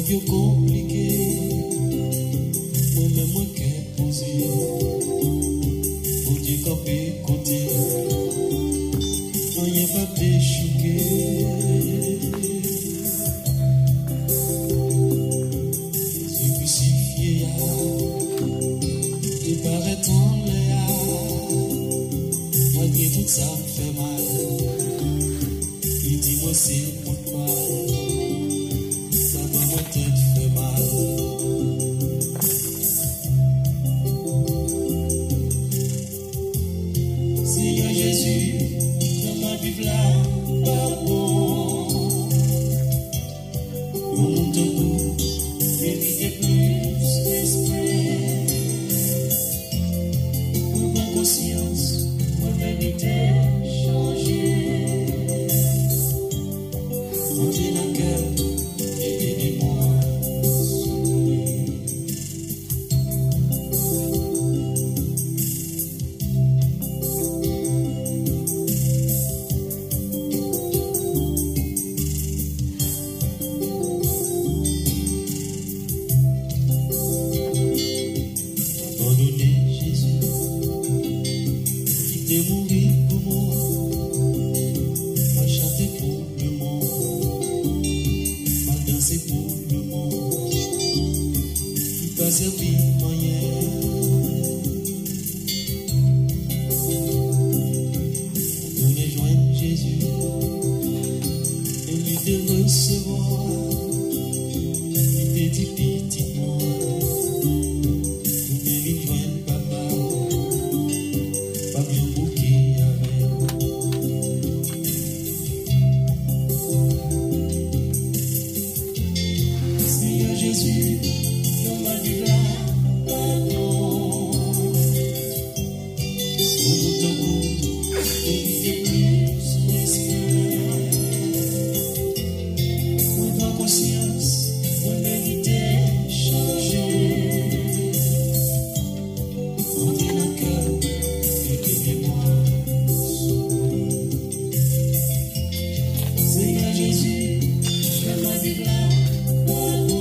plus compliqué, moi-même moi qu'est posé, pour dire qu'on peut côté, rien pas déchouqué. Jésus crucifié, il paraît en l'air, malgré tout ça me fait mal. Il dit moi c'est pourquoi. Seigneur Jésus, dans ma vie là, pardon. Mon monde debout, évitez plus d'esprit. Pour ma conscience, pour vérité changer. Entrez dans le cœur, aidez-moi. Mourir pour moi, pas chanter pour le monde, pas danser pour le monde, pas servir rien. Nous rejoindre Jésus et lui de recevoir, il te dit petitement, nous devons joindre papa, pas bien bouquet. Jésus, dans ma vie là, pardon. Mon debout, évitez plus l'esprit. Pour ma conscience, pour vérité changer. Entrez dans le cœur, aidez-moi. Seigneur Jésus, dans ma vie là, pardon.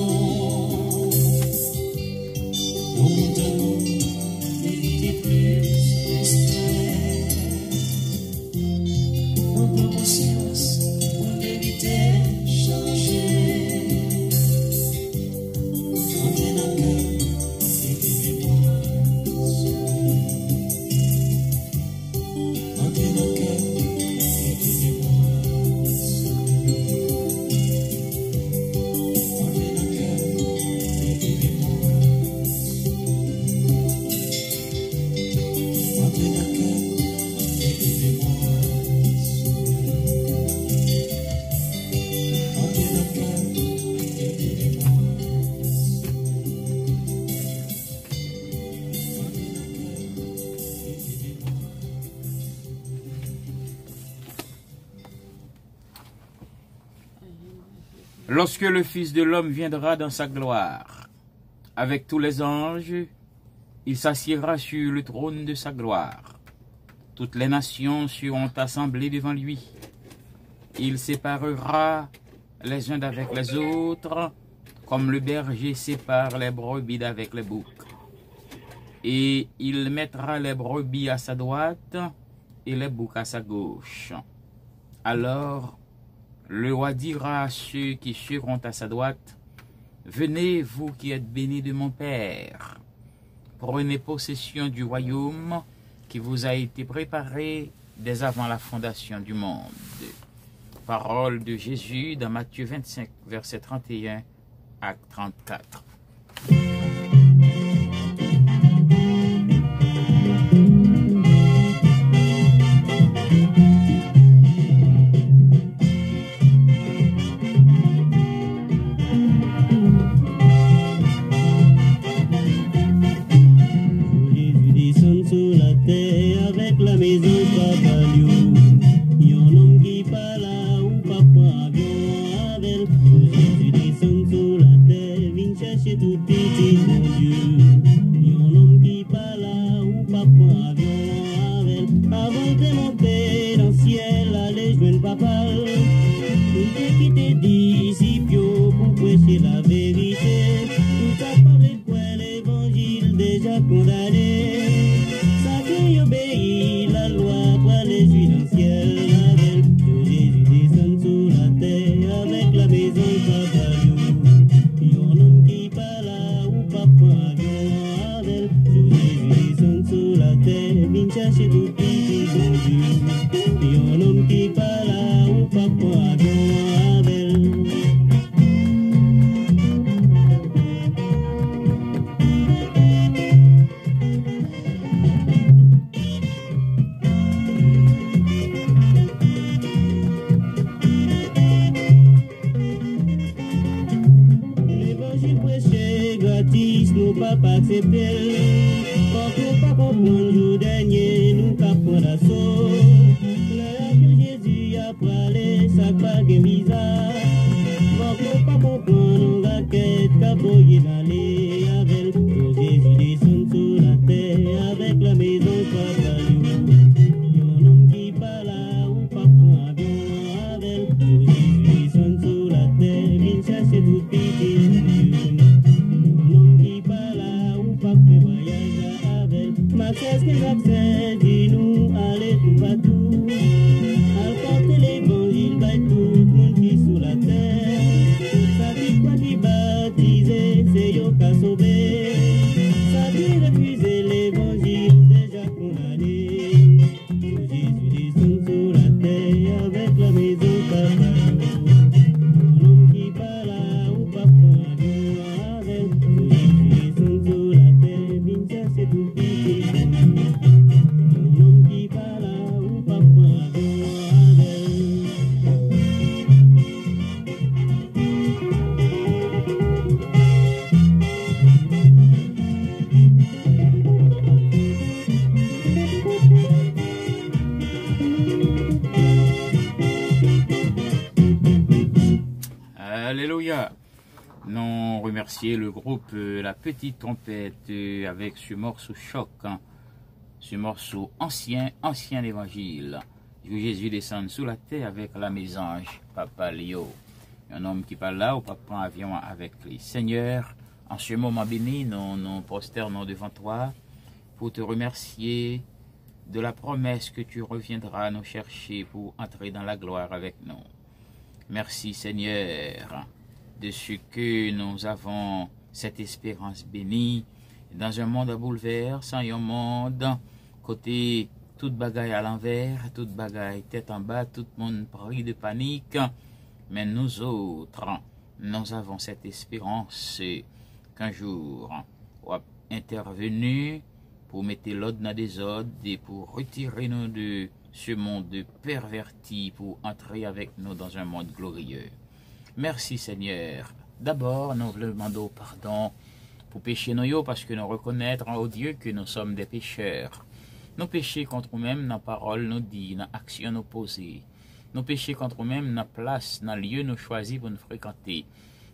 Lorsque le Fils de l'homme viendra dans sa gloire, avec tous les anges, il s'assiera sur le trône de sa gloire. Toutes les nations seront assemblées devant lui. Il séparera les uns d'avec les autres, comme le berger sépare les brebis d'avec les boucs. Et il mettra les brebis à sa droite et les boucs à sa gauche. Alors, le roi dira à ceux qui seront à sa droite, « Venez, vous qui êtes bénis de mon Père, prenez possession du royaume qui vous a été préparé dès avant la fondation du monde. » Parole de Jésus dans Matthieu 25, verset 31 à 34. déjà condamné. Ça qui obéit la loi pour les juifs dans le ciel. Avec Jésus descend sur la terre avec la maison Caballo. Yon homme qui parle ou pas prend avion avec Jésus descend sur la terre. Vient chercher tout petit bon Dieu. Yon homme qui parle ou pas prend avion avec. Nous pas accepter, quand nous pas comprendre jour dernier, nous pas prendre l'assaut. Le Jésus a parlé, ça pas de visa. Quand nous pas comprendre, nous raquettes, caboyer d'aller avec Jésus descend sur la terre, avec la maison Caballo. Yon homme qui parle ou pas prendre avion avec Jésus descend sur la terre, vient chercher tout petit. Qu'est-ce que j'accède, dis-nous, allez tout partout. À porter l'évangile, by tout le monde qui sous la terre. Ça dit quoi qui baptiser, c'est yo qu'à sauver. Ça dit refuser l'évangile, déjà condamné. Jésus descend sur la terre avec la maison Caballo. Un homme qui parle ou pas prend avion avec. Jésus descend sur la terre, vient chercher tout petit. Alléluia. Nous remercions le groupe La Petite Trompette avec ce morceau choc, ce morceau ancien évangile. Jésus descend sous la terre avec la mésange, Papa Léo. Un homme qui parle là, ou pas prend avion avec lui. Seigneur, en ce moment béni, nous prosternons devant toi pour te remercier de la promesse que tu reviendras nous chercher pour entrer dans la gloire avec nous. Merci Seigneur de ce que nous avons cette espérance bénie dans un monde bouleversant, un monde côté toute bagaille à l'envers, toute bagaille tête en bas, tout le monde pris de panique. Mais nous autres, nous avons cette espérance qu'un jour, on va intervenu pour mettre l'ordre dans des ordres et pour retirer nous de ce monde perverti pour entrer avec nous dans un monde glorieux. Merci Seigneur. D'abord, nous vous demandons pardon pour pécher nous parce que nous reconnaîtrons au Dieu que nous sommes des pécheurs. Nous péchons contre nous-mêmes, dans parole nous dit, dans action nous posée. Nous péchons contre nous-mêmes, dans place, dans lieu nous choisis pour nous fréquenter.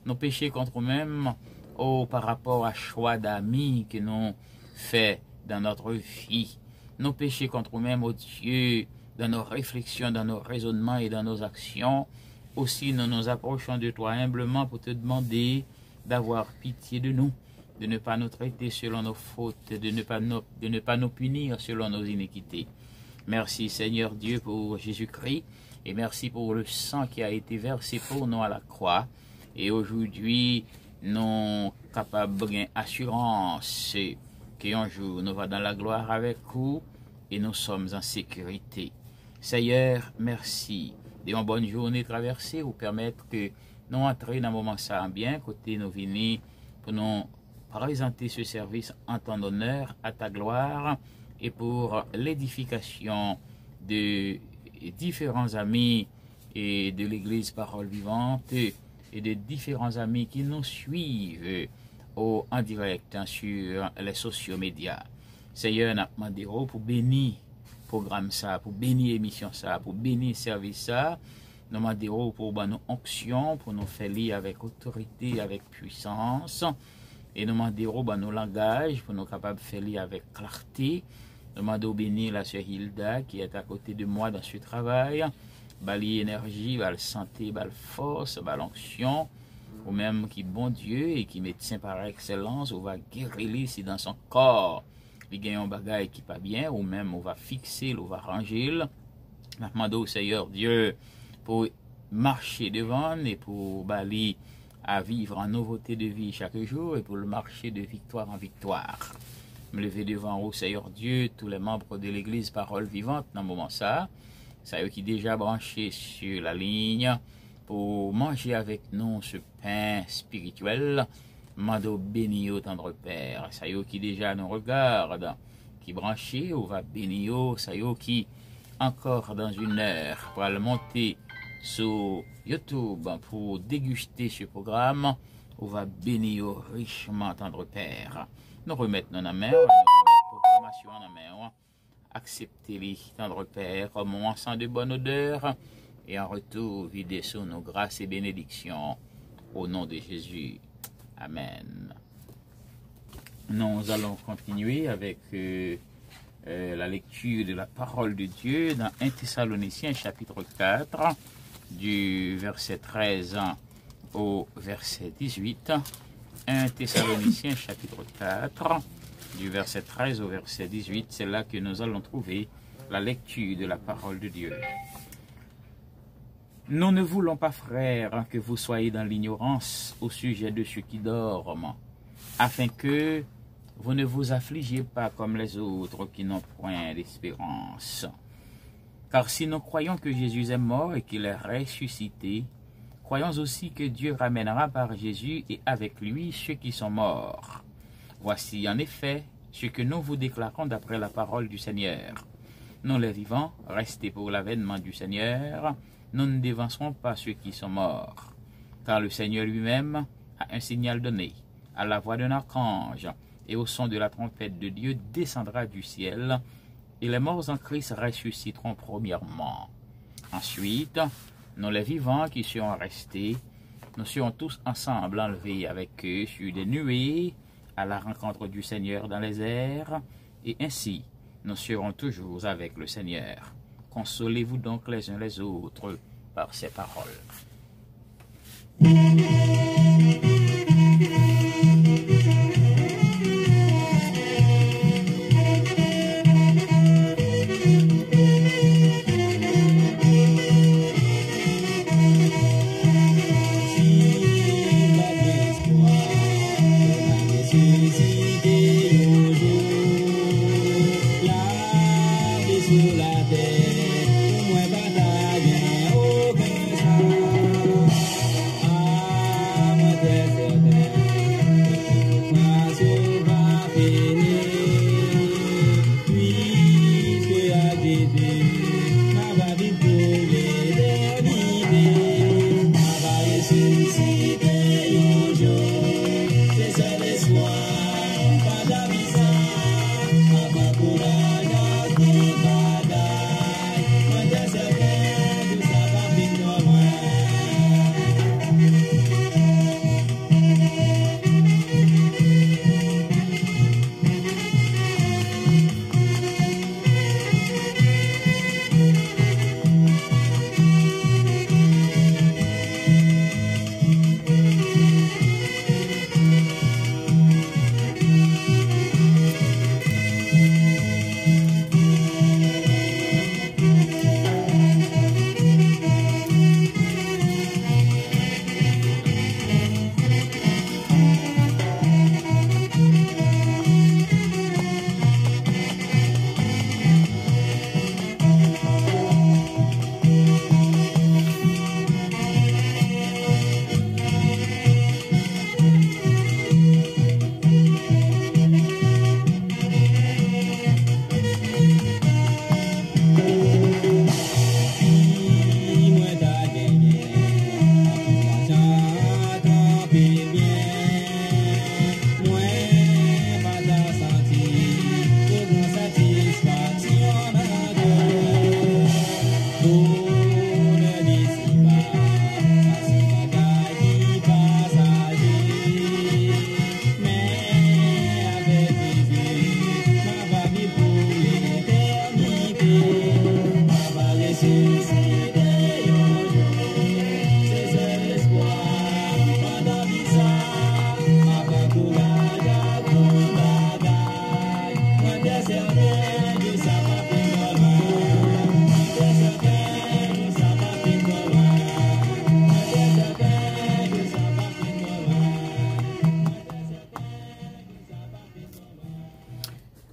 Nous péchons contre nous-mêmes par rapport à choix d'amis que nous fait dans notre vie. Nous péchons contre nous-mêmes, oh Dieu, dans nos réflexions, dans nos raisonnements et dans nos actions. Aussi, nous nous approchons de toi humblement pour te demander d'avoir pitié de nous, de ne pas nous traiter selon nos fautes, de ne pas nous punir selon nos iniquités. Merci Seigneur Dieu pour Jésus-Christ et merci pour le sang qui a été versé pour nous à la croix. Et aujourd'hui, nous sommes capables de assurance qu'un jour nous va dans la gloire avec vous et nous sommes en sécurité. Seigneur, merci de une bonne journée traversée, vous permettre que nous entrions dans un moment ça bien, côté nous venir pour nous présenter ce service en ton honneur, à ta gloire, et pour l'édification de différents amis et de l'Église Parole Vivante et de différents amis qui nous suivent en direct sur les sociaux médias. Seigneur, nous demandons pour bénir programme ça, pour bénir émission ça, pour bénir service ça. Nous demandons pour nos onctions, pour nous faire lire avec autorité, avec puissance. Et nous demandons nos langages, pour nous capables de faire lire avec clarté. Nous demandons bénir la sœur Hilda qui est à côté de moi dans ce travail. Bali énergie, bal santé, bal force, bal onction. ou même qui bon Dieu et qui médecin par excellence, ou va guérir si dans son corps il gagne un bagage qui pas bien, ou même on va fixer, ou va ranger. Nous demandons au Seigneur Dieu pour marcher devant et pour bali à vivre en nouveauté de vie chaque jour et pour le marcher de victoire en victoire. Me lever devant au Seigneur Dieu, tous les membres de l'église Parole Vivante dans le moment ça eux qui déjà branchés sur la ligne pour manger avec nous ce pain spirituel. Mando béni au tendre Père, ça y est qui déjà nous regarde, qui branché, on va bénir, ça y est qui encore dans une heure pour aller monter sur YouTube pour déguster ce programme, on va bénir richement tendre Père. Nous remettons dans la main, nous remettons programmation dans la main, acceptez-les tendre Père comme un encens de bonne odeur et en retour vider sur nos grâces et bénédictions au nom de Jésus. Amen. Nous allons continuer avec la lecture de la parole de Dieu dans 1 Thessaloniciens chapitre 4 du verset 13 au verset 18. 1 Thessaloniciens chapitre 4 du verset 13 au verset 18. C'est là que nous allons trouver la lecture de la parole de Dieu. Nous ne voulons pas, frères, que vous soyez dans l'ignorance au sujet de ceux qui dorment, afin que vous ne vous affligiez pas comme les autres qui n'ont point d'espérance. Car si nous croyons que Jésus est mort et qu'il est ressuscité, croyons aussi que Dieu ramènera par Jésus et avec lui ceux qui sont morts. Voici en effet ce que nous vous déclarons d'après la parole du Seigneur. Nous les vivants, restés pour l'avènement du Seigneur, nous ne dévancerons pas ceux qui sont morts. Car le Seigneur lui-même a un signal donné, à la voix d'un archange, et au son de la trompette de Dieu descendra du ciel, et les morts en Christ ressusciteront premièrement. Ensuite, nous les vivants qui seront restés, nous serons tous ensemble enlevés avec eux sur des nuées, à la rencontre du Seigneur dans les airs, et ainsi nous serons toujours avec le Seigneur. Consolez-vous donc les uns les autres par ces paroles. Amen.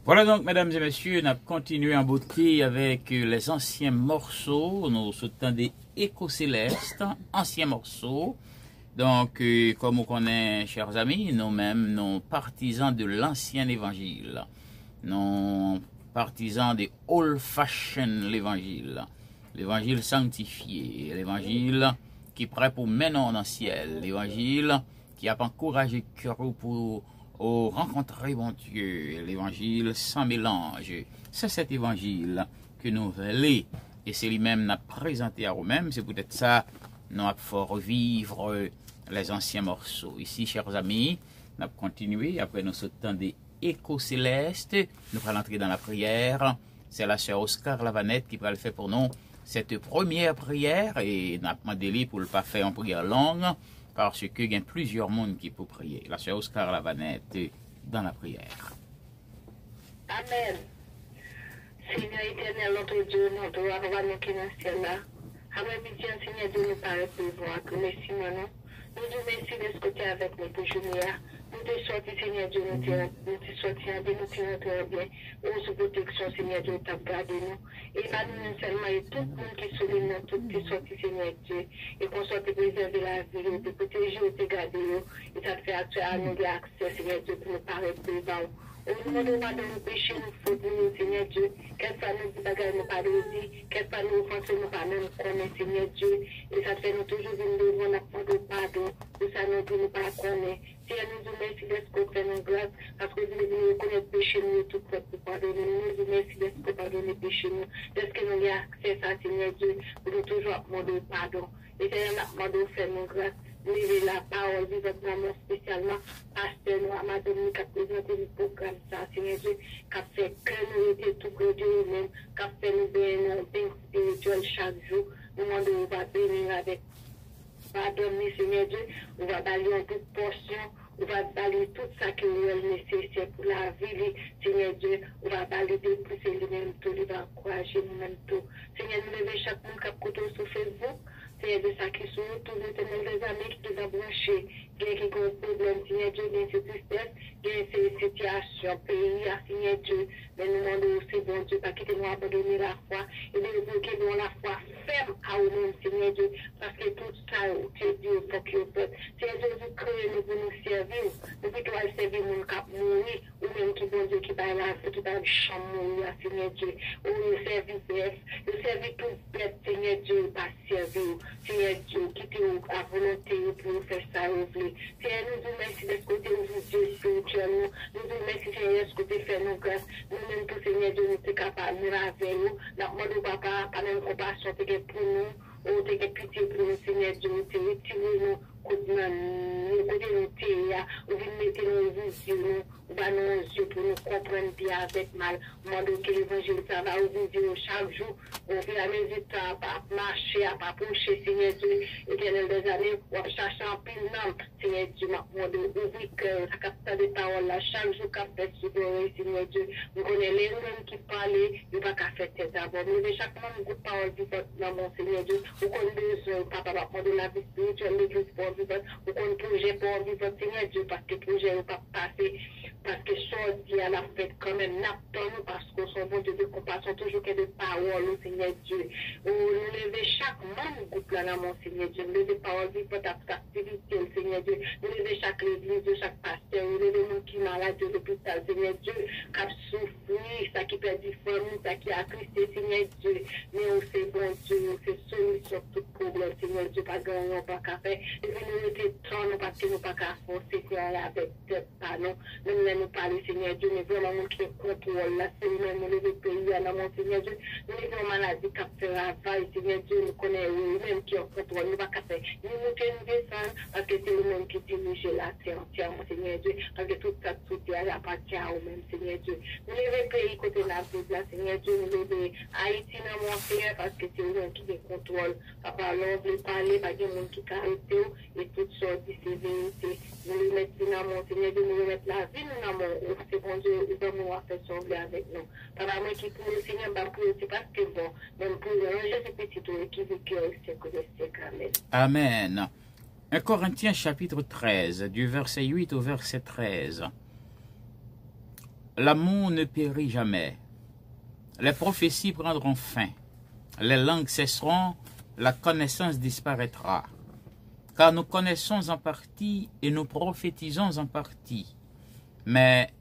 Voilà donc, mesdames et messieurs, on a continué en beauté avec les anciens morceaux. Nous soutenons des échos célestes, anciens morceaux. Donc, comme vous connaissez, chers amis, nous-mêmes, nous partisans de l'ancien évangile. Nous partisans des old-fashioned l'évangile. L'évangile sanctifié, l'évangile qui est prêt pour mener dans le ciel. L'évangile qui a encouragé cœur pour rencontrer mon Dieu. L'évangile sans mélange. C'est cet évangile que nous voulons. Et c'est lui-même nous présenté à nous-mêmes. C'est peut-être ça, nous avons fait revivre les anciens morceaux. Ici, chers amis, nous avons continué. Après, nous sautons des échos célestes. Nous allons entrer dans la prière. C'est la sœur Oscar Lavanette qui va le faire pour nous. Cette première prière, et nous avons demandé pour ne pas faire une prière longue, parce qu'il y a plusieurs mondes qui peuvent prier. La sœur Oscar Lavanette dans la prière. Amen. Seigneur éternel, notre Dieu, notre roi, nous qui dans le ciel là. Après midi, Seigneur Dieu, nous paraît pour voir que merci, maintenant. Nous nous merci de ce côté avec nous pour journée. Nous te sortis, Seigneur Dieu, nous te sortis en bien, nous te rentrons bien. Nous sous protection, Seigneur Dieu, t'as gardé nous. Et pas nous seulement, et tout le monde qui sourit nous, tout qui sorti, Seigneur Dieu. Et qu'on soit préserver la vie, de protéger, de garder nous. Et ça fait à nous l'accès, Seigneur Dieu, pour nous paraître devant. Au nom de nos péchés, nous fautes, nous, Seigneur Dieu. Quelquefois nous bagarres, nous pas dit. Quelquefois nous offensons, nous pas même connaître, Seigneur Dieu. Et ça fait nous toujours venir devant la porte de pardon. Pour ça, nous pas connaître. Seigneur, nous vous remercie d'être qu'on fait nos grâces. Parce que vous venez reconnaître péché, nous, tout prêt pour pardonner. Nous vous remercie d'être qu'on pardonne péché, nous. D'être que nous avons accès à Seigneur Dieu. Pour nous toujours demander pardon. Et Seigneur, nous demandons de faire nos grâces. Levez la parole de votre maman spécialement, pasteur nous, Madame, qui a présenté le programme, ça, Seigneur Dieu, qui a fait que nous étions tout près de nous-mêmes, qui a fait nous bénir spirituel chaque jour. Nous demandons, on va bénir avec pardon, Seigneur Dieu, on va balayer en toute portion, on va balayer tout ça qui est nécessaire pour la vie, Seigneur Dieu, on va balayer de pousser lui-même tout, il va encourager nous-mêmes tout. Seigneur, nous levons chaque monde qui a côté sur Facebook. C'est de ça qui sont tous les amis qui nous ont branchés, qui ont un problème, Seigneur Dieu, qui ont cette tristesse, qui ont cette situation, pays, Seigneur Dieu. Mais nous demandons aussi, bon Dieu, pas quitter nous abandonner la foi et de nous que nous la foi ferme à nous-mêmes, Seigneur Dieu, parce que tout ça, c'est Dieu, faut que vous faites. Seigneur Dieu, vous créez nous pour nous servir, nous pouvons servir mon cap mourir, ou même qui bon Dieu, qui va la vie, qui va le champ mourir, Seigneur Dieu, ou nous servir bête, nous servir tout bête, Seigneur Dieu, pas servir. Seigneur Dieu, quittez à volonté pour nous faire ça, vous voulez. Seigneur, nous vous remercie de ce côté, nous Dieu spirituel, nous vous remercie, Seigneur, de ce côté, faire nos grâces. Nous-mêmes, pour Seigneur Dieu, nous sommes capables de nous laver, nous demandons, papa, pas même compassion, pour nous, ou de pitié pour nous, Seigneur Dieu, nous te retirez nous, côté nous, ou vous mettez nos yeux, nous, nos yeux pour nous comprendre bien avec mal. Demandons que l'évangile, ça va vous dire chaque jour, on fait la mesure à pas marcher, à pas pencher, Seigneur Dieu, éternel des années, on cherche en pile nom, Seigneur Dieu, demandons d'ouvrir cœur, à capter des paroles là, chaque jour qu'a fait subir, Seigneur Dieu, nous connaissons les gens qui parlent, il ne va pas faire tête d'abord, nous devons chaque moment de parole vivante dans mon Seigneur Dieu, nous connaissons papa, de la vie spirituelle, l'église pour vivante, nous connaissons projet pour vivante, Seigneur Dieu, parce que le projet n'est pas passé, parce que chose dit à la fête quand même, n'attendons parce qu'on sont bon Dieu de compassion, toujours que de paroles, Seigneur Dieu. Nous levons chaque membre groupe là, mon Seigneur Dieu. Nous levons paroles vivantes à toute activité, Seigneur Dieu. Nous levons chaque église, chaque pasteur. Nous levons nous qui malade de l'hôpital, Seigneur Dieu. Qui a souffert, ça qui perd du famille, ça qui a tristé, Seigneur Dieu. Mais on sait bon Dieu, c'est solution tout problème, Seigneur Dieu. Pas grand, on pas qu'à faire. Et puis nous étions trop, parce que nous pas qu'à forcer, Seigneur, avec tête, pas non. Nous parler, Seigneur Dieu, mais vraiment, nous qui contrôle la Seigneur, nous les pays, à mon Seigneur Dieu, nous les maladies qui fait travail, Seigneur Dieu, nous connaissons nous-mêmes qui ont contrôle, nous ne pouvons pas faire. Nous nous descendre, parce que c'est nous-mêmes qui dirigent la terre entièrement, Seigneur Dieu, parce que toute cette société appartient à nous-mêmes, Seigneur Dieu. Nous les pays côté la Bible, Seigneur Dieu, nous les Haïti, dans mon Seigneur, parce que c'est nous qui les contrôle. Papa, l'on veut parler, pas de monde qui arrête, et toutes sortes de sévérités. Nous les mettons dans mon Seigneur Dieu, nous les mettons la vie, nous c'est bon Dieu, nous avons fait sembler avec nous. Papa, moi qui pour le Seigneur, c'est parce que bon, même pour le ranger ces petits tours qui vit au siècle des siècles. Amen. Amen. 1 Corinthiens chapitre 13, du verset 8 au verset 13. L'amour ne périt jamais. Les prophéties prendront fin. Les langues cesseront, la connaissance disparaîtra. Car nous connaissons en partie et nous prophétisons en partie. Mais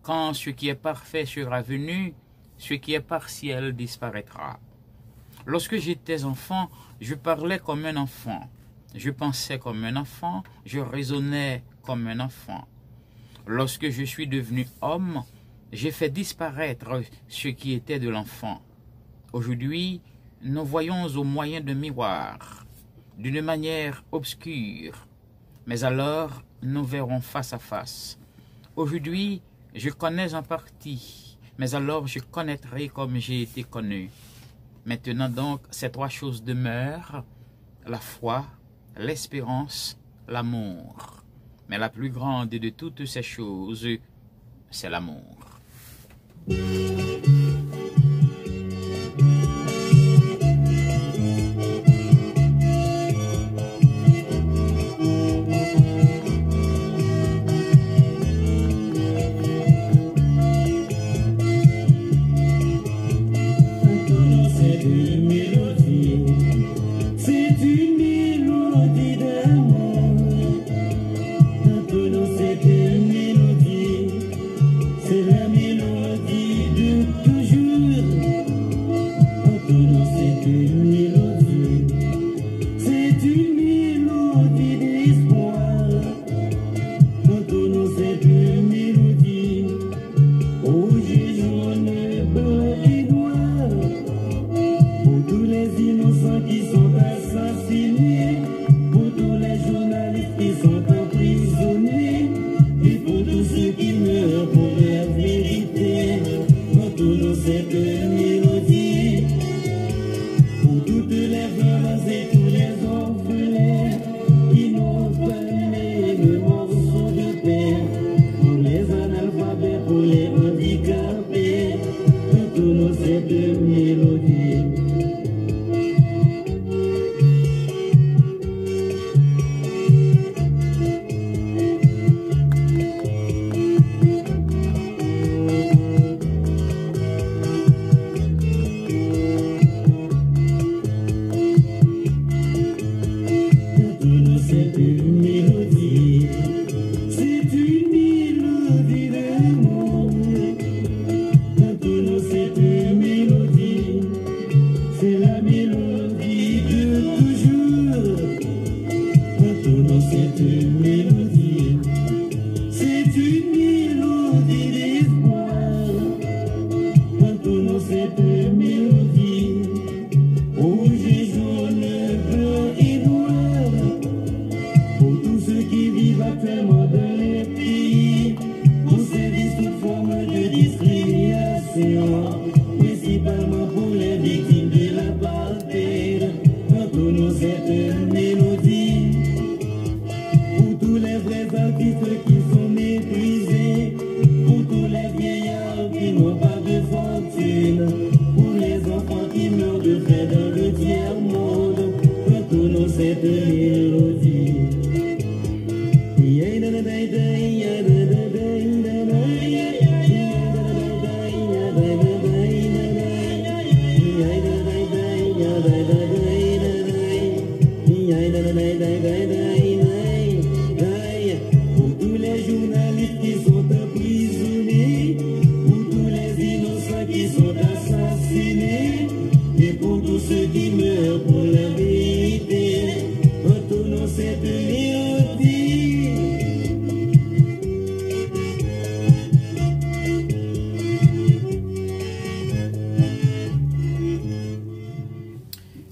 quand ce qui est parfait sera venu, ce qui est partiel disparaîtra. Lorsque j'étais enfant, je parlais comme un enfant. Je pensais comme un enfant, je raisonnais comme un enfant. Lorsque je suis devenu homme, j'ai fait disparaître ce qui était de l'enfant. Aujourd'hui, nous voyons au moyen d'un miroir, d'une manière obscure. Mais alors, nous verrons face à face. Aujourd'hui, je connais en partie, mais alors je connaîtrai comme j'ai été connu. Maintenant donc, ces trois choses demeurent, la foi, l'espérance, l'amour. Mais la plus grande de toutes ces choses, c'est l'amour.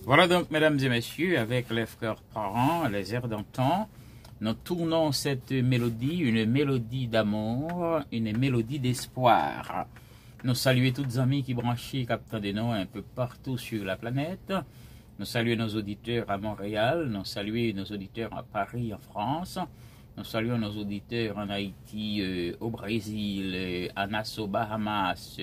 Voilà donc, mesdames et messieurs, avec les frères parents, les airs d'antan, nous tournons cette mélodie, une mélodie d'amour, une mélodie d'espoir. Nous saluons tous les amis qui branchent Captain de nous un peu partout sur la planète. Nous saluons nos auditeurs à Montréal, nous saluons nos auditeurs à Paris, en France. Nous saluons nos auditeurs en Haïti, au Brésil, à Nassau, Bahamas,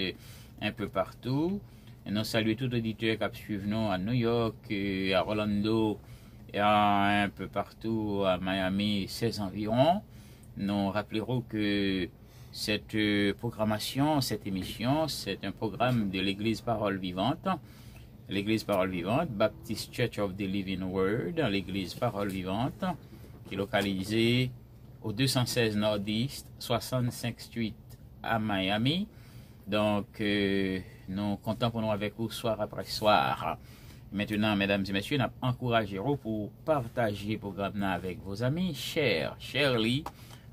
un peu partout. Et nous saluons tous les auditeurs qui suivent nous à New York, à Orlando, et un peu partout à Miami, 16 environ. Nous rappellerons que Cette programmation, cette émission, c'est un programme de l'Église Parole Vivante. L'Église Parole Vivante, Baptist Church of the Living Word, l'Église Parole Vivante, qui est localisée au 216 Nord-East, 65 Street à Miami. Donc, nous comptons pour nous avec vous soir après soir. Maintenant, mesdames et messieurs, nous encouragerons pour partager le programme avec vos amis, Shirley,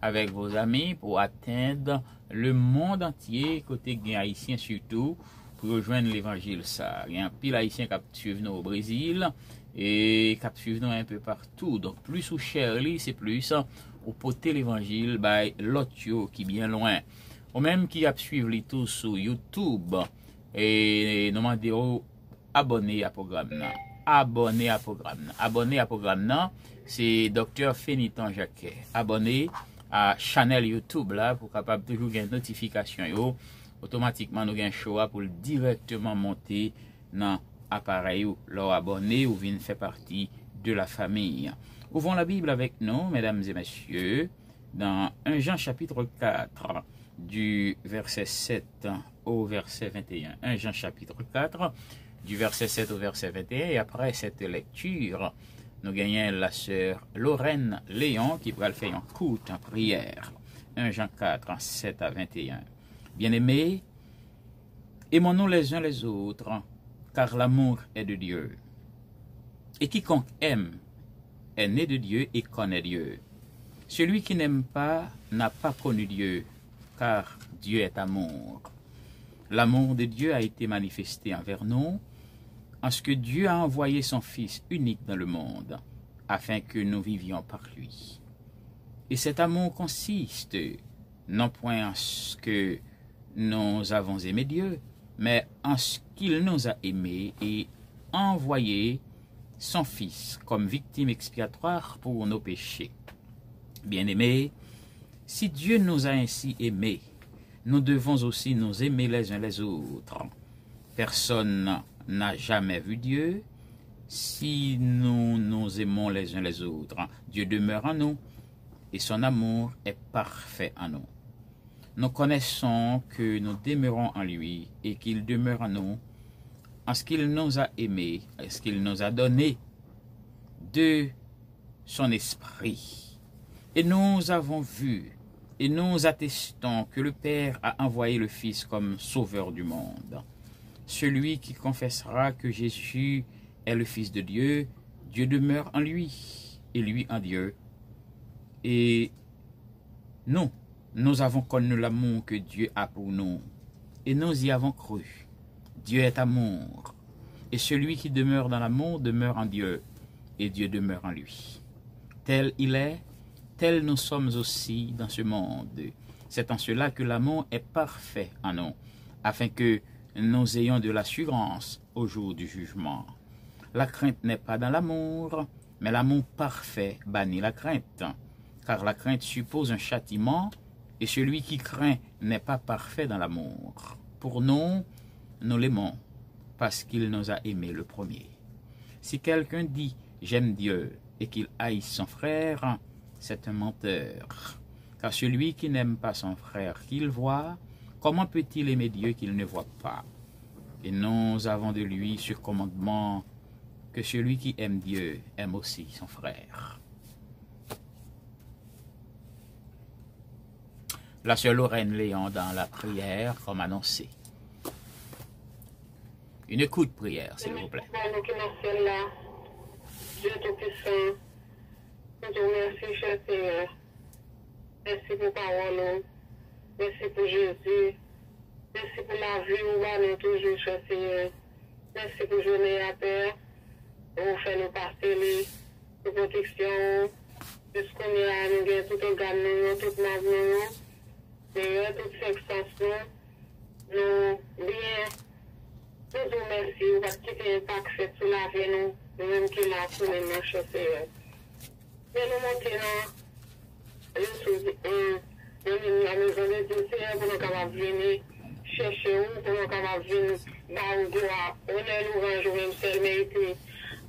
avec vos amis, pour atteindre le monde entier, côté haïtien surtout, pour rejoindre l'évangile. Ça. Il y a un pile haïtien qui suivent nous au Brésil et qui suivent nous un peu partout. Donc, plus ou Shirley, c'est plus au porter l'évangile, by l'autre qui est bien loin. Ou même qui a suivi tout sur YouTube et nous demandons abonner à programme. Abonner à programme. Abonner à programme, c'est Dr. Féniton Jacquet. Abonner à channel YouTube là pour capable toujours gagner notification yo. Automatiquement nous gagne choix pour directement monter dans appareil ou leur abonné ou vient faire partie de la famille. Ouvrons la Bible avec nous, mesdames et messieurs, dans 1 Jean chapitre 4. Du verset 7 au verset 21. 1 Jean chapitre 4, du verset 7 au verset 21. Et après cette lecture, nous gagnons la sœur Lorraine Léon qui va le faire en courte en prière. 1 Jean 4, 7 à 21. Bien-aimés, aimons-nous les uns les autres, car l'amour est de Dieu. Et quiconque aime est né de Dieu et connaît Dieu. Celui qui n'aime pas n'a pas connu Dieu, car Dieu est amour. L'amour de Dieu a été manifesté envers nous, en ce que Dieu a envoyé son Fils unique dans le monde, afin que nous vivions par lui. Et cet amour consiste, non point en ce que nous avons aimé Dieu, mais en ce qu'il nous a aimés et envoyé son Fils comme victime expiatoire pour nos péchés. Bien-aimés, si Dieu nous a ainsi aimés, nous devons aussi nous aimer les uns les autres. Personne n'a jamais vu Dieu. Si nous nous aimons les uns les autres, Dieu demeure en nous et son amour est parfait en nous. Nous connaissons que nous demeurons en lui et qu'il demeure en nous en ce qu'il nous a aimés, en ce qu'il nous a donné de son esprit. Et nous avons vu et nous attestons que le Père a envoyé le Fils comme sauveur du monde. Celui qui confessera que Jésus est le Fils de Dieu, Dieu demeure en lui et lui en Dieu. Et nous avons connu l'amour que Dieu a pour nous et nous y avons cru. Dieu est amour et celui qui demeure dans l'amour demeure en Dieu et Dieu demeure en lui. Tel il est, tel nous sommes aussi dans ce monde. C'est en cela que l'amour est parfait en nous, afin que nous ayons de l'assurance au jour du jugement. La crainte n'est pas dans l'amour, mais l'amour parfait bannit la crainte, car la crainte suppose un châtiment, et celui qui craint n'est pas parfait dans l'amour. Pour nous, nous l'aimons, parce qu'il nous a aimés le premier. Si quelqu'un dit « j'aime Dieu » et qu'il haïsse son frère, c'est un menteur. Car celui qui n'aime pas son frère qu'il voit, comment peut-il aimer Dieu qu'il ne voit pas? Et nous avons de lui ce commandement que celui qui aime Dieu aime aussi son frère. La sœur Lorraine Léon dans la prière comme annoncé. Une courte prière, s'il vous plaît. Dieu Tout-Puissant, nous te remercions, cher Seigneur. Merci pour parole, merci pour Jésus, merci pour la vie où va nous toujours, cher Seigneur. Merci pour journée à terre, pour faire nous passer les protections, puisqu'on est là, nous avons tout organe, tout membre, Seigneur, toute section, nous bien, nous te remercions parce que tu as impact fait sur la vie, nous-mêmes qui l'a pour nous, cher Seigneur. Mais nous montons la maison de Dieu, Seigneur, pour nous capables de venir chercher où, pour nous capables de venir dans le gloire. On est l'orange, même seul, mais puis,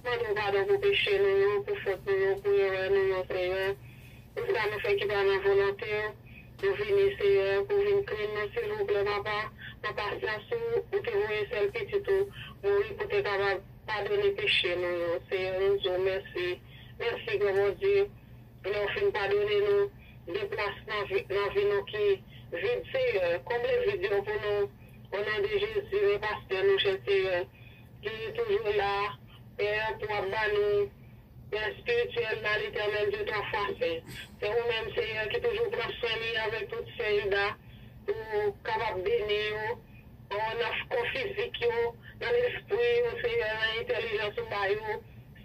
nous pardon pour pécher nous, pour faute nous, pour erreur nous, Seigneur. Pour ça, nous faisons qui va dans la volonté, pour venir, Seigneur, pour venir nous, s'il vous plaît, papa. Papa, c'est pour que vous soyez petit tout. Oui, pour être capable de pardonner péché, nous. Seigneur, nous disons merci. Merci, grand Dieu. Nous fin pardonner nous. Déplace dans la vie nous qui vide, Seigneur. Comblez vidéo pour nous. Au nom de Jésus, le pasteur, nous, cher Seigneur, qui est toujours là. Père, pour nous. Père spirituel, dans l'éternel Dieu, ton français. C'est vous-même, Seigneur, qui toujours prend soin avec toutes ces là pour capable bénir, on a le physique, dans l'esprit, Seigneur, dans l'intelligence,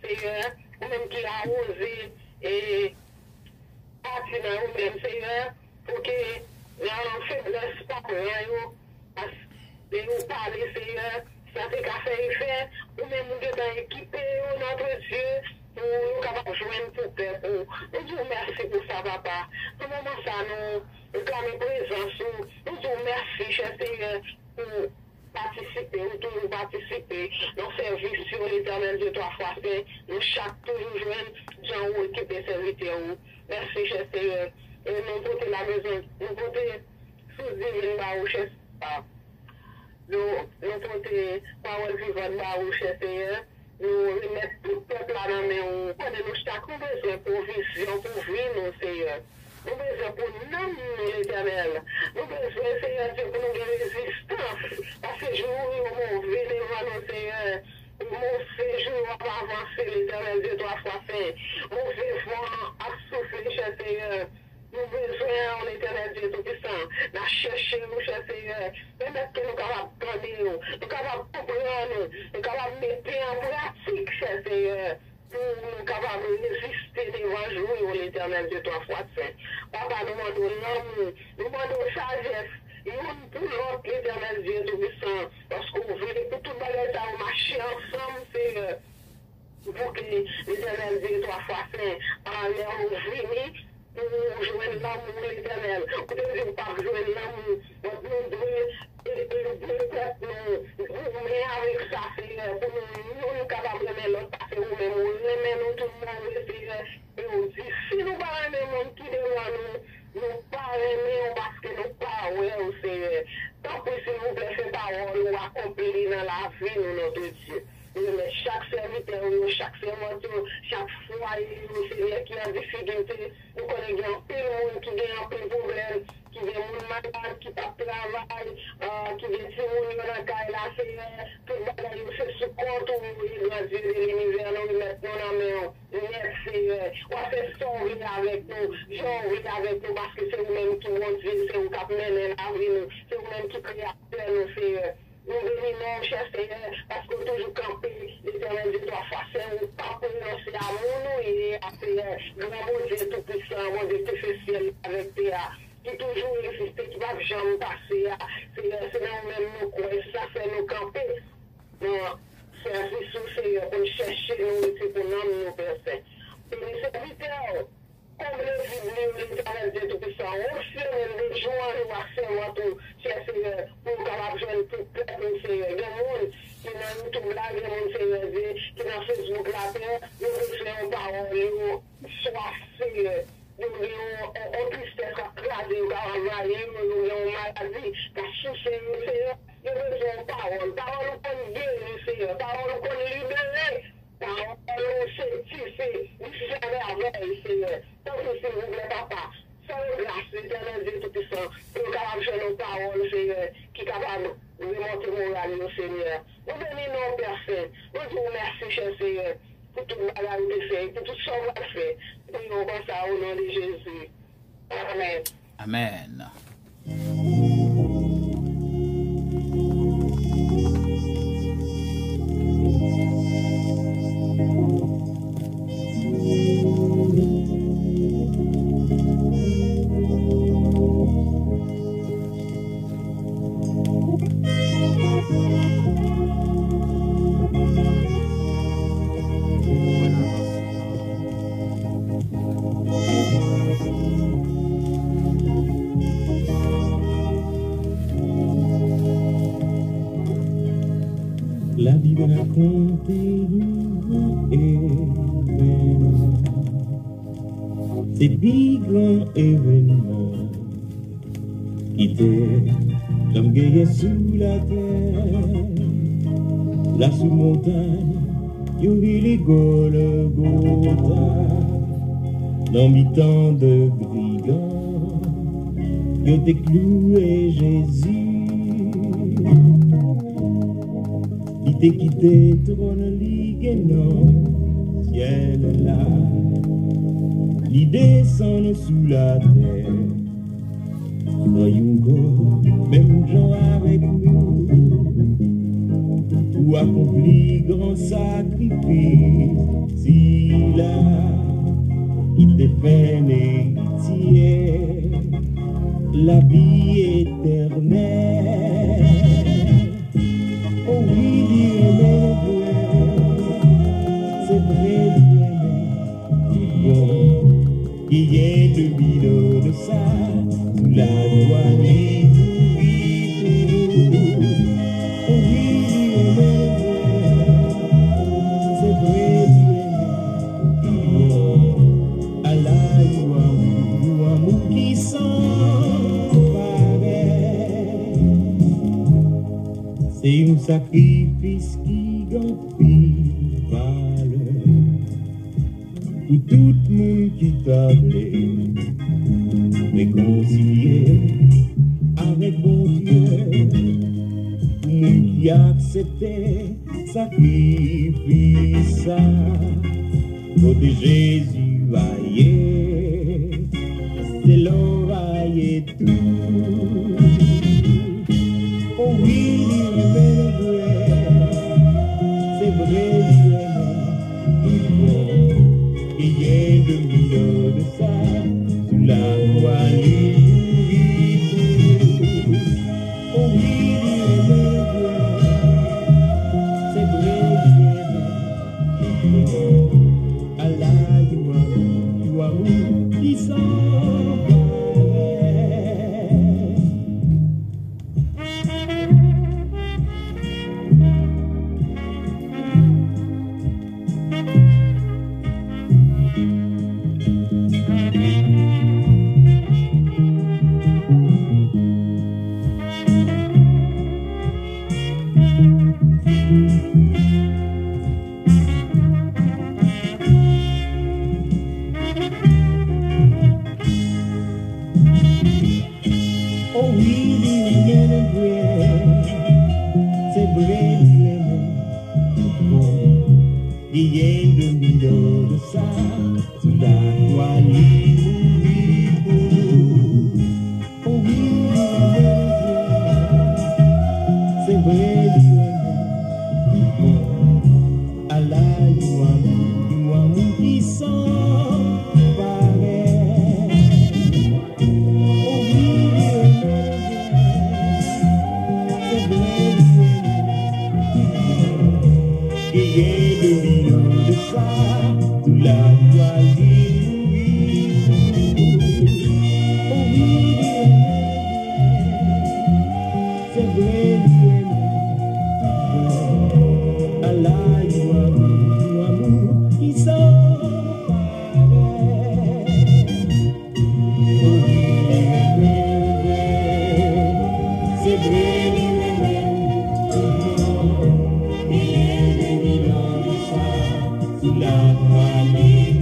Seigneur, vous-même qui a osé et partir dans vous-même, Seigneur, pour que la faiblesse pas de nous parler, Seigneur, ça fait qu'à faire, vous-même, nous devons équiper notre Dieu. Pour nous capables de joindre pour père. Nous disons merci pour ça, papa. Pour le moment, ça nous clamons présence. Nous disons merci, cher Seigneur, pour participer, ou toujours participer dans le service sur l'éternel de toi, foi saint. Nous chaque toujours joindre gens ou équipe de serviteurs. Merci, cher Seigneur. Et nous porter la maison, nous porter sous divine barou, cher Seigneur. Nous porter parole vivante, cher Seigneur. Nous remettons tout le peuple à la main. Nous avons besoin pour vision, pour vivre, Seigneur. Nous avons besoin pour nous, l'Éternel. Nous avons besoin, Seigneur, pour nous de résistance. Parce que jour où on vit devant nous, Seigneur, mon séjour va avancer, l'Éternel de toi, foi saint. Mon séjour a soufflé, cher Seigneur. Nous avons besoin, l'Éternel Dieu Tout-Puissant, de chercher nous, cher Seigneur. Permettre que nous capables de prendre, nous capables de comprendre, nous capables de mettre en pratique, cher Seigneur, pour nous capables de résister devant jour, l'Éternel Dieu, toi, foi saint. Papa, nous demandons l'amour, nous demandons sagesse. Nous pour l'autre, l'Éternel Dieu Tout-Puissant, parce qu'on veut pour tout le bagage, on marche ensemble, Seigneur, pour que l'Éternel Dieu, toi, foi saint, en l'air venir. Pour jouer l'amour l'éternel, pour ne pas jouer l'amour, nous devons avec ça, Seigneur, pour nous capables de mettre l'autre parce que nous-mêmes, nous tout le monde, Seigneur, et on dit, si nous ne parlons pas le monde qui devant nous, nous parlons parce que nous parlons, Seigneur. Tant que s'il vous plaît, ces paroles, nous accomplir dans la vie, notre Dieu. Chaque serviteur, chaque serviteur, chaque foyer, Seigneur, qui a des difficultés, nous connaissons plein de monde qui a plein de problèmes, qui a des malades, qui pas de travail, qui a des gens dans la caille, là, Seigneur, tout le monde fait ce compte, il doit dire l'univers, nous mettons dans la main, merci, on va faire sauver avec nous, jouer avec nous, parce que c'est vous-même qui nous dit, c'est vous qui menez la vie, c'est vous-même qui créez nous, Seigneur. Nous venons, cher Seigneur, parce que toujours campé, l'Éternel de toi, face à nous, pas pour nous, c'est à nous, et à Seigneur, grand Dieu Tout-Puissant, mon Dieu, tout fait ciel avec toi, qui toujours existe, qui va jamais passer, Seigneur, c'est nous-mêmes, nous croyons, ça fait nous camper, nous, service, Seigneur, pour chercher nous, c'est pour nous, Père Saint. Et les serviteurs, comme le vivre l'Éternel Dieu Tout-Puissant, on fait les joies, nous accèdons tout, cher Seigneur, pour capable jouer tout peuple, Seigneur. Il y a des gens qui n'ont YouTube là, il y a des gens, Seigneur, qui n'ont Facebook là, nous faisons parole, soit Seigneur. Nous avons tristesse à craser, nous avons maladie, qui a souffert, Seigneur. Nous besoin de parole, parole qu'on guérit, Seigneur, parole qu'on libère. Parole certifiée, nous faisons merveille, Seigneur. Tant que s'il vous plaît, papa, sans grâce, l'Éternel Dieu Tout-Puissant, nous capables de faire nos paroles, Seigneur, qui est capable de remonter moral, Seigneur. Nous bénissons, Père Saint. Nous disons merci, cher Seigneur, pour tout le bagage de fait, pour tout ce qu'on va faire. Nous disons ça au nom de Jésus. Amen. Amen. La Bible raconte un événement, c'est des grands événements qui terre, j'aime gagner sous la terre. Là sous montagne, yo les Golgotha. Dans mi-temps de brigands, yo t'es cloué Jésus. Il t'est quitté, trône non, ciel là. Il descend sous la terre. Voyons même gens avec nous, ou accompli grand sacrifice. Si là, il te fait héritier la vie éternelle. Oh oui, c'est vrai, il y a 2000 ans de ça, sous la douane. Oh oui, c'est vrai, Allah, ou amour qui s'en paraît. C'est un sacrifice qui gagne valeur pour tout le monde qui t'a voulu réconcilier avec bon Dieu, pour le monde qui a accepté sacrifice ça, côté Jésus vaillé, c'est l'envoyer tout. Oh oui, c'est vrai, il y a 2000 ans de ça, sous la voile. Oh oui, c'est vrai, Allah, you are qui s'en va. Oh oui, c'est vrai, il y a 2000 ans de ça, sous la toile. Oh oui, c'est vrai, Allah, you amour qui s'en paraît. Oh oui, c'est vrai, il y a 2000 ans de ça, sous la toile. Oh oui, c'est vrai, Allah, you amour qui s'en paraît. Oh oui, c'est vrai, il y a 2000 ans de ça, sous la toile.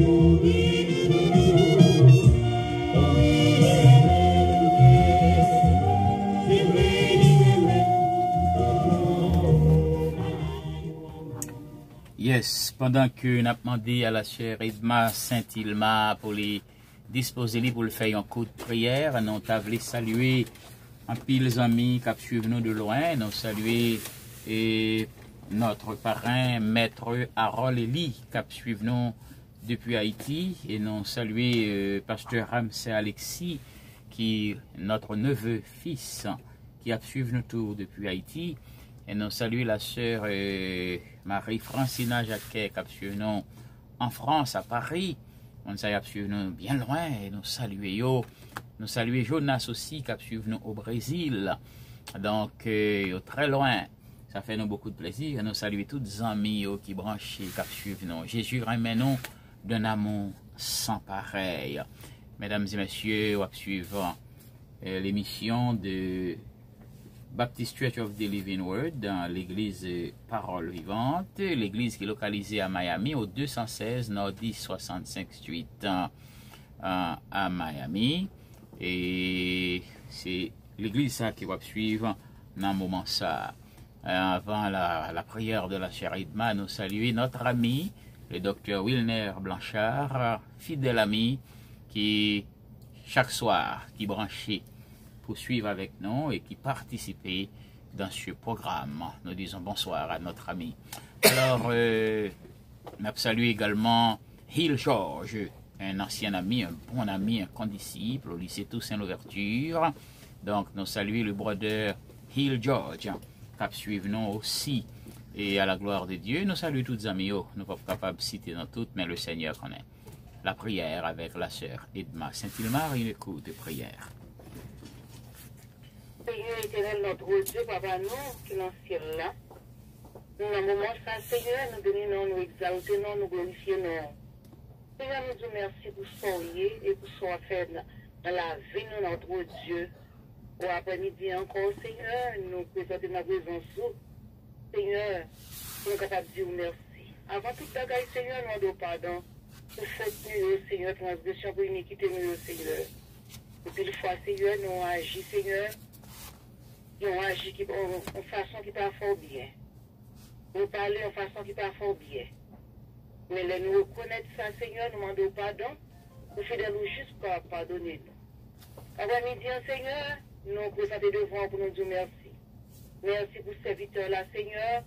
Oh oui, c'est vrai. Yes, pendant que nous avons demandé à la chère Edma Saint-Ilma pour les disposer pour le faire un coup de prière, nous avons salué un pile amis qui suivent nous de loin, nous salué notre parrain, maître Harold Eli, qui suivent nous depuis Haïti, et nous salué pasteur Ramsey Alexis, qui est notre neveu, fils, qui a suivi nous tous depuis Haïti. Et nous saluons la sœur Marie-Francina Jacquet, qui a suivi nous en France, à Paris. On a suivi nous bien loin, et nous saluons. Nous saluons Jonas aussi, qui a suivi nous au Brésil. Donc, très loin. Ça fait nous beaucoup de plaisir. Et nous saluons tous les amis qui branchent, qui suivent nous. Jésus remet nous d'un amour sans pareil. Mesdames et messieurs, suivant l'émission de Baptist Church of the Living Word dans l'église Parole Vivante, l'église qui est localisée à Miami au 216 Northeast 65 Street à Miami. Et c'est l'église ça qui va suivre dans le moment ça. Avant la prière de la chère Idma, nous saluons notre ami, le docteur Wilner Blanchard, fidèle ami, qui chaque soir, qui branchait pour suivre avec nous et qui participait dans ce programme. Nous disons bonsoir à notre ami. Alors, nous saluons également Hill George, un ancien ami, un bon ami, un condisciple au lycée Toussaint Louverture. Donc, nous saluons le brother Hill George, qui suivent nous aussi. Et à la gloire de Dieu, nous saluons tous les amis. Nous ne sommes pas capables de citer dans toutes, mais le Seigneur connaît. La prière avec la sœur Edma Saint-Ilmar, une écoute de prière. Seigneur éternel, notre Dieu, Papa, nous, qui est dans le ciel là, nous, dans le moment ça, Seigneur, nous donnons, nous exaltons, nous glorifions, Seigneur, nous disons merci pour ce soirée et pour ce qu'on fait dans la vie de notre Dieu. Pour après-midi encore, Seigneur, nous présentons notre présence, Seigneur, nous sommes capables de dire merci. Avant tout bagaille, Seigneur, nous demandons pardon pour faute nous, Seigneur, transgression pour iniquité nous, Seigneur. Et puis, une fois, Seigneur, nous agissons, Seigneur, nous agissons en façon qui pas fort bien. Nous parlons en façon qui pas fort bien. Mais là, nous reconnaître ça, Seigneur, nous demandons pardon. Nous faisons juste pour pardonner nous. Avant-midi, Seigneur, nous présentons devant pour nous dire merci. Merci pour ce serviteur-là, Seigneur.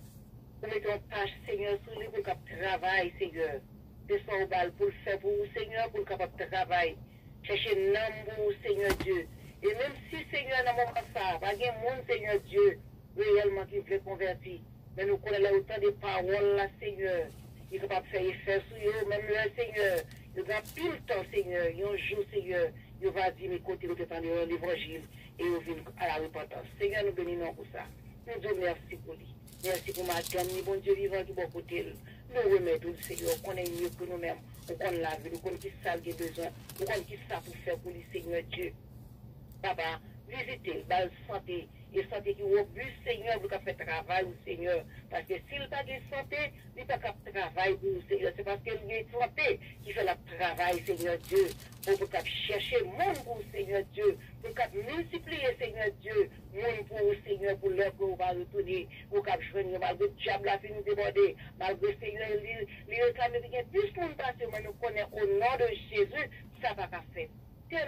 Pour mettre en tâche, Seigneur, sur lui pour qu'il travaille, Seigneur. C'est ça au bal pour le faire pour vous, Seigneur, pour le capable de travailler. Chercher un homme pour vous, Seigneur Dieu. Et même si, Seigneur, dans mon ça, pas de monde, Seigneur Dieu, réellement qui veut convertir. Mais nous connaissons autant de paroles, là, Seigneur. Il est capable de faire effet sur eux, même là, Seigneur. Il va pile le temps, Seigneur. Il y a un jour, Seigneur, il va dire, mais côté, nous te dans l'évangile et nous venons à la repentance. Seigneur, nous bénissons pour ça. Nous disons merci pour lui. Merci pour madame, bon Dieu vivant qui est bon côté. Nous remettons le Seigneur, on connaît mieux que nous-mêmes. On connaît la vie, on connaît qui ça qui a besoin. On connaît qui ça pour faire pour le Seigneur Dieu. Papa, visitez, belle santé. Et santé qui est robuste, Seigneur, pour faire travail au Seigneur. Parce que s'il n'a pas de santé, il n'a pas de travail pour le Seigneur. C'est parce qu'il a de santé qui fait le travail, Seigneur Dieu. Pour chercher le monde pour le Seigneur Dieu. Pour multiplier, Seigneur Dieu, le monde pour le Seigneur, pour l'heure qu'on va retourner. Pour qu'il joigne, malgré le diable a fini de déborder. Malgré le Seigneur, il réclame bien plus qu'on passe, mais nous connaissons au nom de Jésus, ça va pas faire. Tiens,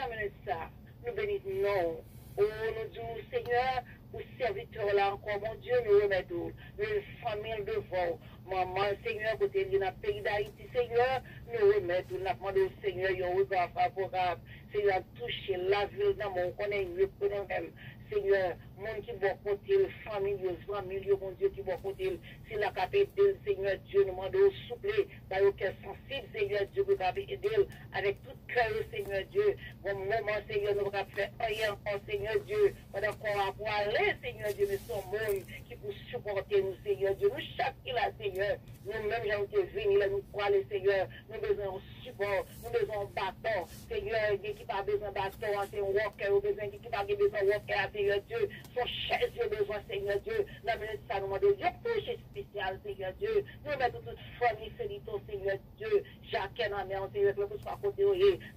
ça, nous bénissons. Oh, nous disons, Seigneur, pour serviteur là encore, mon Dieu, nous remettons une famille devant. Maman, Seigneur, côté de notre pays d'Haïti, Seigneur, nous remettons, nous demandons au Seigneur, un regard favorable. Seigneur, toucher la ville dans mon connaît mieux que nous-mêmes. Seigneur, monde qui va côté, famille, mon Dieu, qui va côté, c'est la capitale, Seigneur Dieu, nous demandons souple, dans le cœur sensible, Seigneur Dieu, pour aider avec tout cœur, Seigneur Dieu. Bon moment, Seigneur, nous allons faire rien encore, Seigneur Dieu, pendant qu'on va pouvoir aller, Seigneur Dieu, mais son monde qui peut supporter nous, Seigneur Dieu. Nous, chaque qui là, Seigneur, nous-mêmes, j'ai été venus là, nous croire, Seigneur, nous besoin de support, nous besoin de bâton, Seigneur, qui n'a pas besoin de bâton, c'est un walker, nous besoin qui n'a pas besoin de walker, Seigneur Dieu, son chaise, Dieu besoin, Seigneur Dieu, la minute ça, nous demandons, Dieu, touche spécial, Seigneur Dieu, nous mettons toute famille, Félito, Seigneur Dieu, Jacques, en mer, Seigneur, que ce soit côté,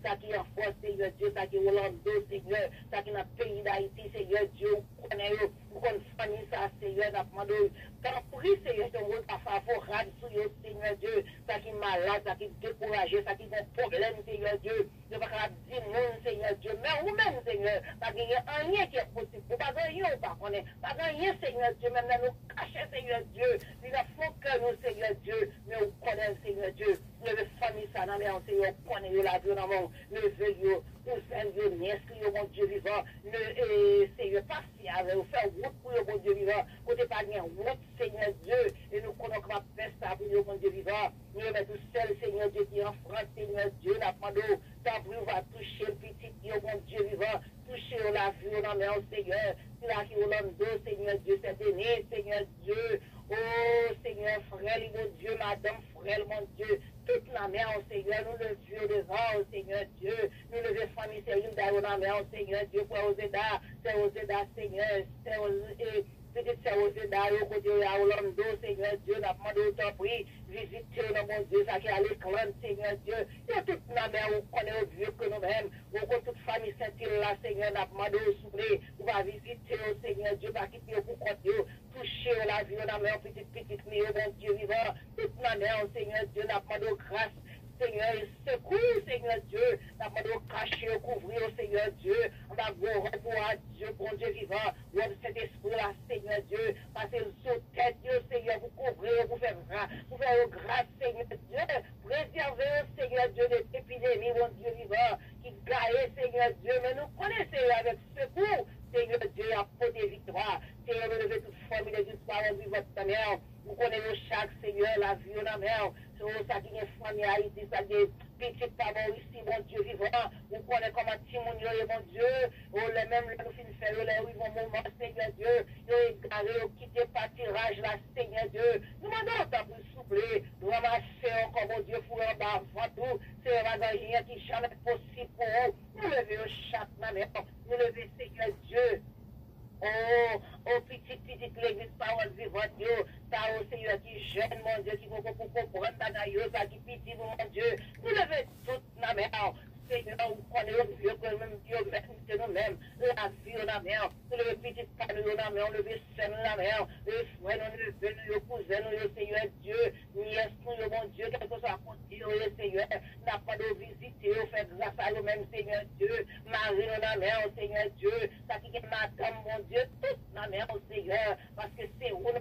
ça qui est en force, Seigneur Dieu, ça qui est Orlando, Seigneur, ça qui est dans le pays d'Haïti, Seigneur Dieu, nous connaissons, famille, ça, Seigneur, nous demandons, quand prie, Seigneur, ton rôle pas favorable sur eux, Seigneur Dieu, ça qui est malade, ça qui est découragé, ça qui a un problème, Seigneur Dieu, ne pas dire non, Seigneur Dieu, mais vous-même, Seigneur, parce qu'il y a rien qui est possible, pas rien, pas rien, Seigneur Dieu, même dans nos cachets, Seigneur Dieu, il a faut que nous, Seigneur Dieu, mais vous connaissez, Seigneur Dieu, le famille, ça, non, mais on Seigneur, connaît la vie dans mon, le veilleux, pour faire Dieu, nièce, mon Dieu vivant, le Seigneur, partial, vous faire route pour le bon Dieu vivant, côté pas bien, route, Seigneur Dieu, et nous connaissons comment faire ça pour le bon Dieu vivant, nous mettons seul, Seigneur Dieu, qui est en France, Seigneur Dieu, la demandons, ta bruit va toucher le petit, qui est bon Dieu vivant, toucher la vie, non, mais Seigneur, c'est là qui est Orlando, Seigneur Dieu, c'est donné, Seigneur Dieu, oh Seigneur, frère, mon Dieu, madame, frère, mon Dieu, toute la mer, Seigneur, nous le Dieu devant, Seigneur Dieu, nous levons famille, Seigneur, dans la mer, Seigneur Dieu, pour Oseda, Seigneur, petite sœur Oseda, au côté de Orlando, Seigneur Dieu, n'a pas demandé autant prix, visiter mon Dieu, ça qui est à l'écran, Seigneur Dieu, et toute la mer, on connaît au Dieu que nous-mêmes, on connaît toute famille Saint-Île là, Seigneur, n'a pas demandé au souffler, on va visiter, Seigneur Dieu, va quitter pour côté, toucher la vie, on a mis petite, mais mon Dieu vivant, toute la mer, Seigneur Dieu, n'a pas demandé grâce. Seigneur, secours, Seigneur Dieu, n'a pas de cacher, couvrir, Seigneur Dieu, on va vous retour à Dieu, bon Dieu vivant, ou cet esprit-là, Seigneur Dieu, passez sous tête, Dieu, Seigneur, vous couvrez, vous faire grâce, Seigneur Dieu, préservez, Seigneur Dieu, de l'épidémie, bon Dieu vivant, qui gagne, Seigneur Dieu, mais nous connaissons avec secours, Seigneur Dieu, à des victoires, Seigneur, relevez toute famille de l'histoire, on vit votre mère, vous connaissez chaque Seigneur, la vie de la mère, ça qui est famille Haïti, ça qui est petit parents ici, mon Dieu vivant, vous connaissez comment Timonio est mon Dieu, les mêmes, nous finissons faire, ils vont moment, Seigneur Dieu, ils ont égaré, ils ont quitté par tirage, là, Seigneur Dieu, nous demandons tant pour souffler, nous ramasser encore, mon Dieu, pour en bas, avant tout, c'est un rien qui jamais possible pour vous, nous levons chaque manière, nous levons, Seigneur Dieu. Oh, petite l'église, parole vivante, Dieu, ça, oh Seigneur, qui jeune, mon Dieu, qui vont comprendre, ça, qui petit, mon Dieu, nous levons toute la mer, Seigneur, vous connaissez Dieu, que même Dieu, c'est nous-mêmes, la vie de la mer, nous levons petite famille de la mer, nous levons scène de la mer, les frères, nous levons, nous cousins, nous, Seigneur Dieu, nièce, nous, mon Dieu, quel que soit côté, Seigneur, n'a pas de visiter, faire grâce à nous-mêmes, Seigneur Dieu, Marie de la mer, Seigneur Dieu, ça qui est madame, mon Dieu, toute la mer, Seigneur, parce que c'est où on a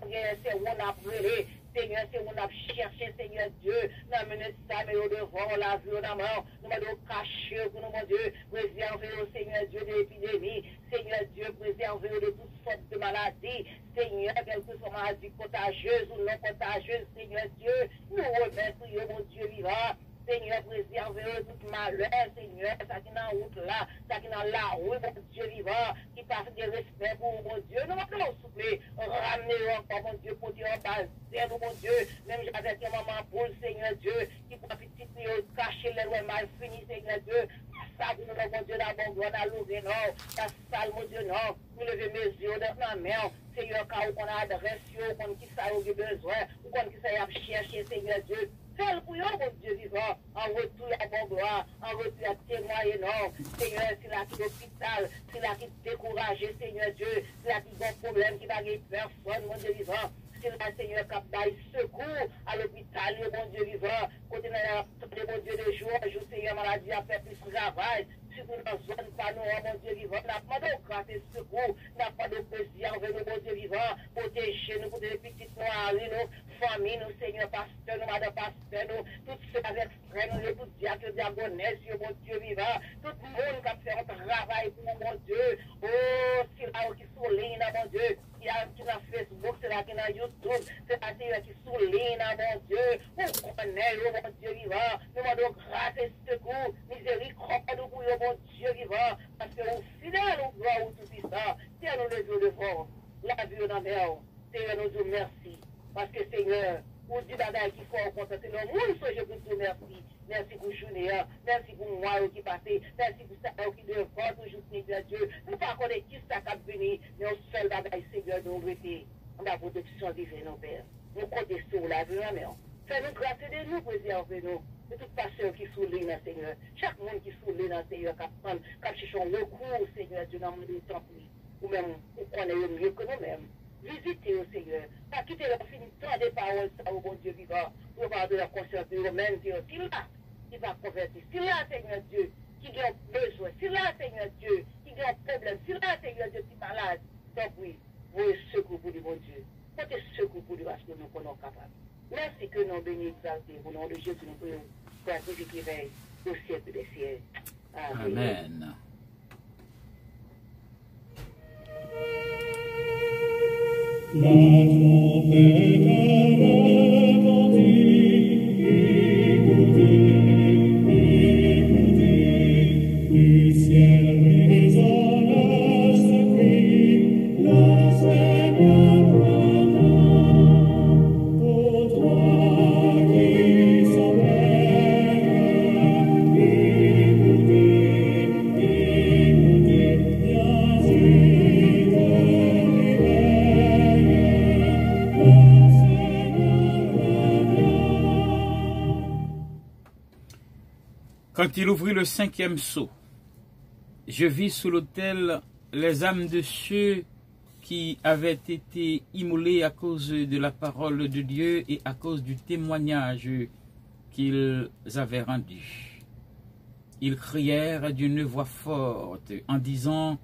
brûlé, Seigneur, c'est où on a cherché, Seigneur Dieu, nous amenons ça, mais au devant, la vie, la mort, nous allons cacher pour nous, mon Dieu, préserver, Seigneur Dieu, de l'épidémie, Seigneur Dieu, préserver de toutes sortes de maladies, Seigneur, quelle que soit maladie contagieuse ou non contagieuse, Seigneur Dieu, nous remettons, mon Dieu vivant, Seigneur, préservez tout malheur, Seigneur, ça qui est dans la route là, ça qui est dans la rue, mon Dieu vivant, qui passe de respect pour mon Dieu. Nous allons souffler, ramener encore, mon Dieu, pour Dieu en bas, mon Dieu, même j'avais un maman pour le Seigneur Dieu, qui prend petit peu, cacher les lois mal finies, Seigneur Dieu. Ça, nous, mon Dieu, la bonne gloire, la louve, non, la salle, mon Dieu, non, nous levons mes yeux dans la main, Seigneur, car on a adresse, on qui ça a besoin, ou qu'on qui ça a cherché, Seigneur Dieu. Fais pour eux, mon Dieu vivant, en retour à bon gloire, en retour à témoigner, non. Seigneur, c'est là qui est l'hôpital, c'est là qui est découragé, Seigneur Dieu, c'est là qui a un problème, qui va gagner personne, mon Dieu vivant. C'est là, Seigneur, qui a donné secours à l'hôpital, mon Dieu vivant. Côté de mon Dieu de jour, Seigneur, maladie a fait plus travail. Surtout dans la zone, pas nous, mon Dieu vivant, n'a pas de grâce et secours, n'a pas de plaisir avec nous, mon Dieu vivant, protéger nous, pour les petites noirs, nous, famille, nous, Seigneur, pasteur, nous, madame pasteur, nous, tous ceux avec frères, nous, les tout diacres, diagonesses, mon Dieu vivant, tout le monde qui a fait un travail pour nous, mon Dieu, oh, c'est là qui souligne, mon Dieu, qui a Facebook, c'est là qui est dans YouTube, c'est là qui souligne, mon Dieu, on connaît, mon Dieu vivant, nous demandons grâce et secours, miséricorde, nous, pour mon Dieu vivant, parce que nous fidèles au gloire au tout-puissant, Seigneur, nous levons devant la vie de la mer, Seigneur, nous disons merci, parce que Seigneur, vous dites bagaille qu'il faut rencontrer, Seigneur, nous sommes pour vous merci, merci pour journée, merci pour moi qui passé, merci pour ça qui devant toujours, Seigneur Dieu, nous ne pas connaître qui ça qui venir, mais au seul bagaille, Seigneur, nous rester en la protection divine, nos pères, nous comptons sur la vie de la mer, fais-nous grâce de nous, préservez-nous. De toute façon qui souligne, Seigneur. Chaque monde qui souligne, Seigneur, qui cherche un recours, Seigneur, Dieu, dans le monde du temps, ou même, ou qu'on est mieux que nous-mêmes. Visitez, Seigneur. Pas quitter leur fin tant des paroles, ça, au bon Dieu vivant, pour avoir de la conscience de eux-mêmes, Dieu. Si là, qui va convertir. Si là, Seigneur Dieu, qui a besoin. Si là, Seigneur Dieu, qui a un problème. Si là, Seigneur Dieu, qui est malade. Donc oui, vous êtes secours pour le bon Dieu. Vous êtes secours pour lui parce que nous sommes capables. Merci que nous bénissons exaltés. Au nom de Jésus, nous prions pour la vie qui veille au siècle des siècles. Amen. La trompette a retentit, écoutez, du ciel résonne ce cri, le Seigneur revient. Pour toi qui sommeilles, Quand il ouvrit le 5e sceau, je vis sous l'autel les âmes de ceux qui avaient été immolés à cause de la parole de Dieu et à cause du témoignage qu'ils avaient rendu. Ils crièrent d'une voix forte en disant: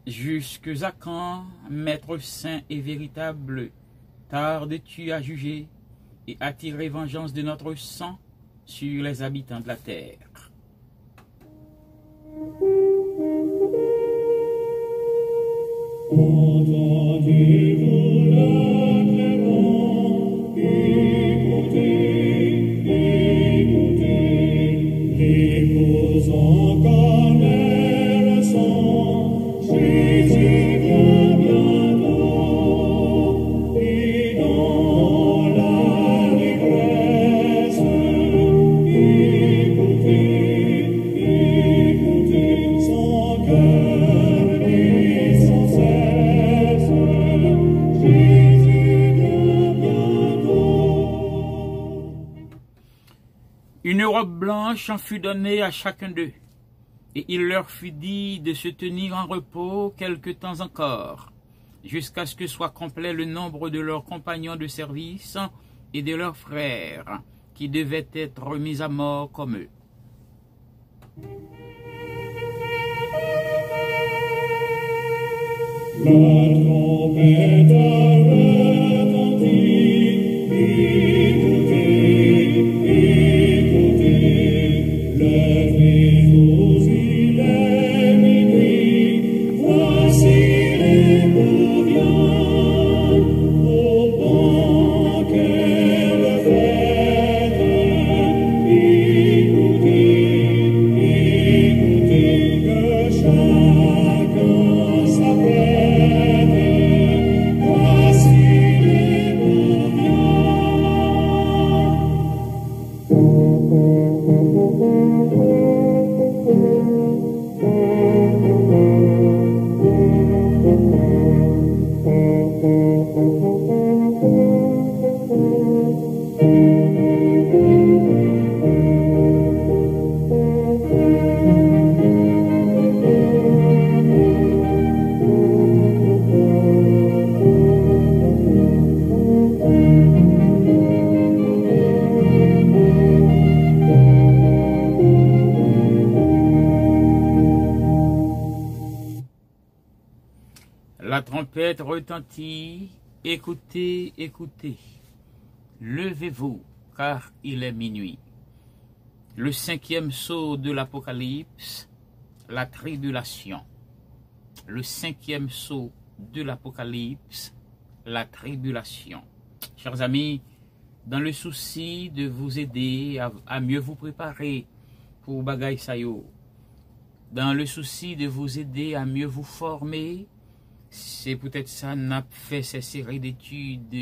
Jusque à quand, Maître saint et véritable, tardes-tu à juger et à tirer vengeance de notre sang sur les habitants de la terre? Entendez-vous la clément, écoutez, l'épouse en calme son, Jésus vient bientôt, et dans l'allégresse, écoutez, son cœur et son cesse, Jésus vient bientôt. Une robe blanche en fut donnée à chacun d'eux, et il leur fut dit de se tenir en repos quelque temps encore, jusqu'à ce que soit complet le nombre de leurs compagnons de service et de leurs frères, qui devaient être mis à mort comme eux. La trompette a retenti, écoutez, levez-vous, il est minuit, voici l'époux vient, au banquet de fête, écoutez, que chacun s'apprête, voici l'époux vient. La trompette retentit, écoutez, écoutez, levez-vous, car il est minuit. Le 5e sceau de l'Apocalypse, la tribulation. Le 5e sceau de l'Apocalypse, la tribulation. Chers amis, dans le souci de vous aider à mieux vous préparer pour Bagay Sayo, dans le souci de vous aider à mieux vous former, c'est peut-être ça n'a fait ces séries d'études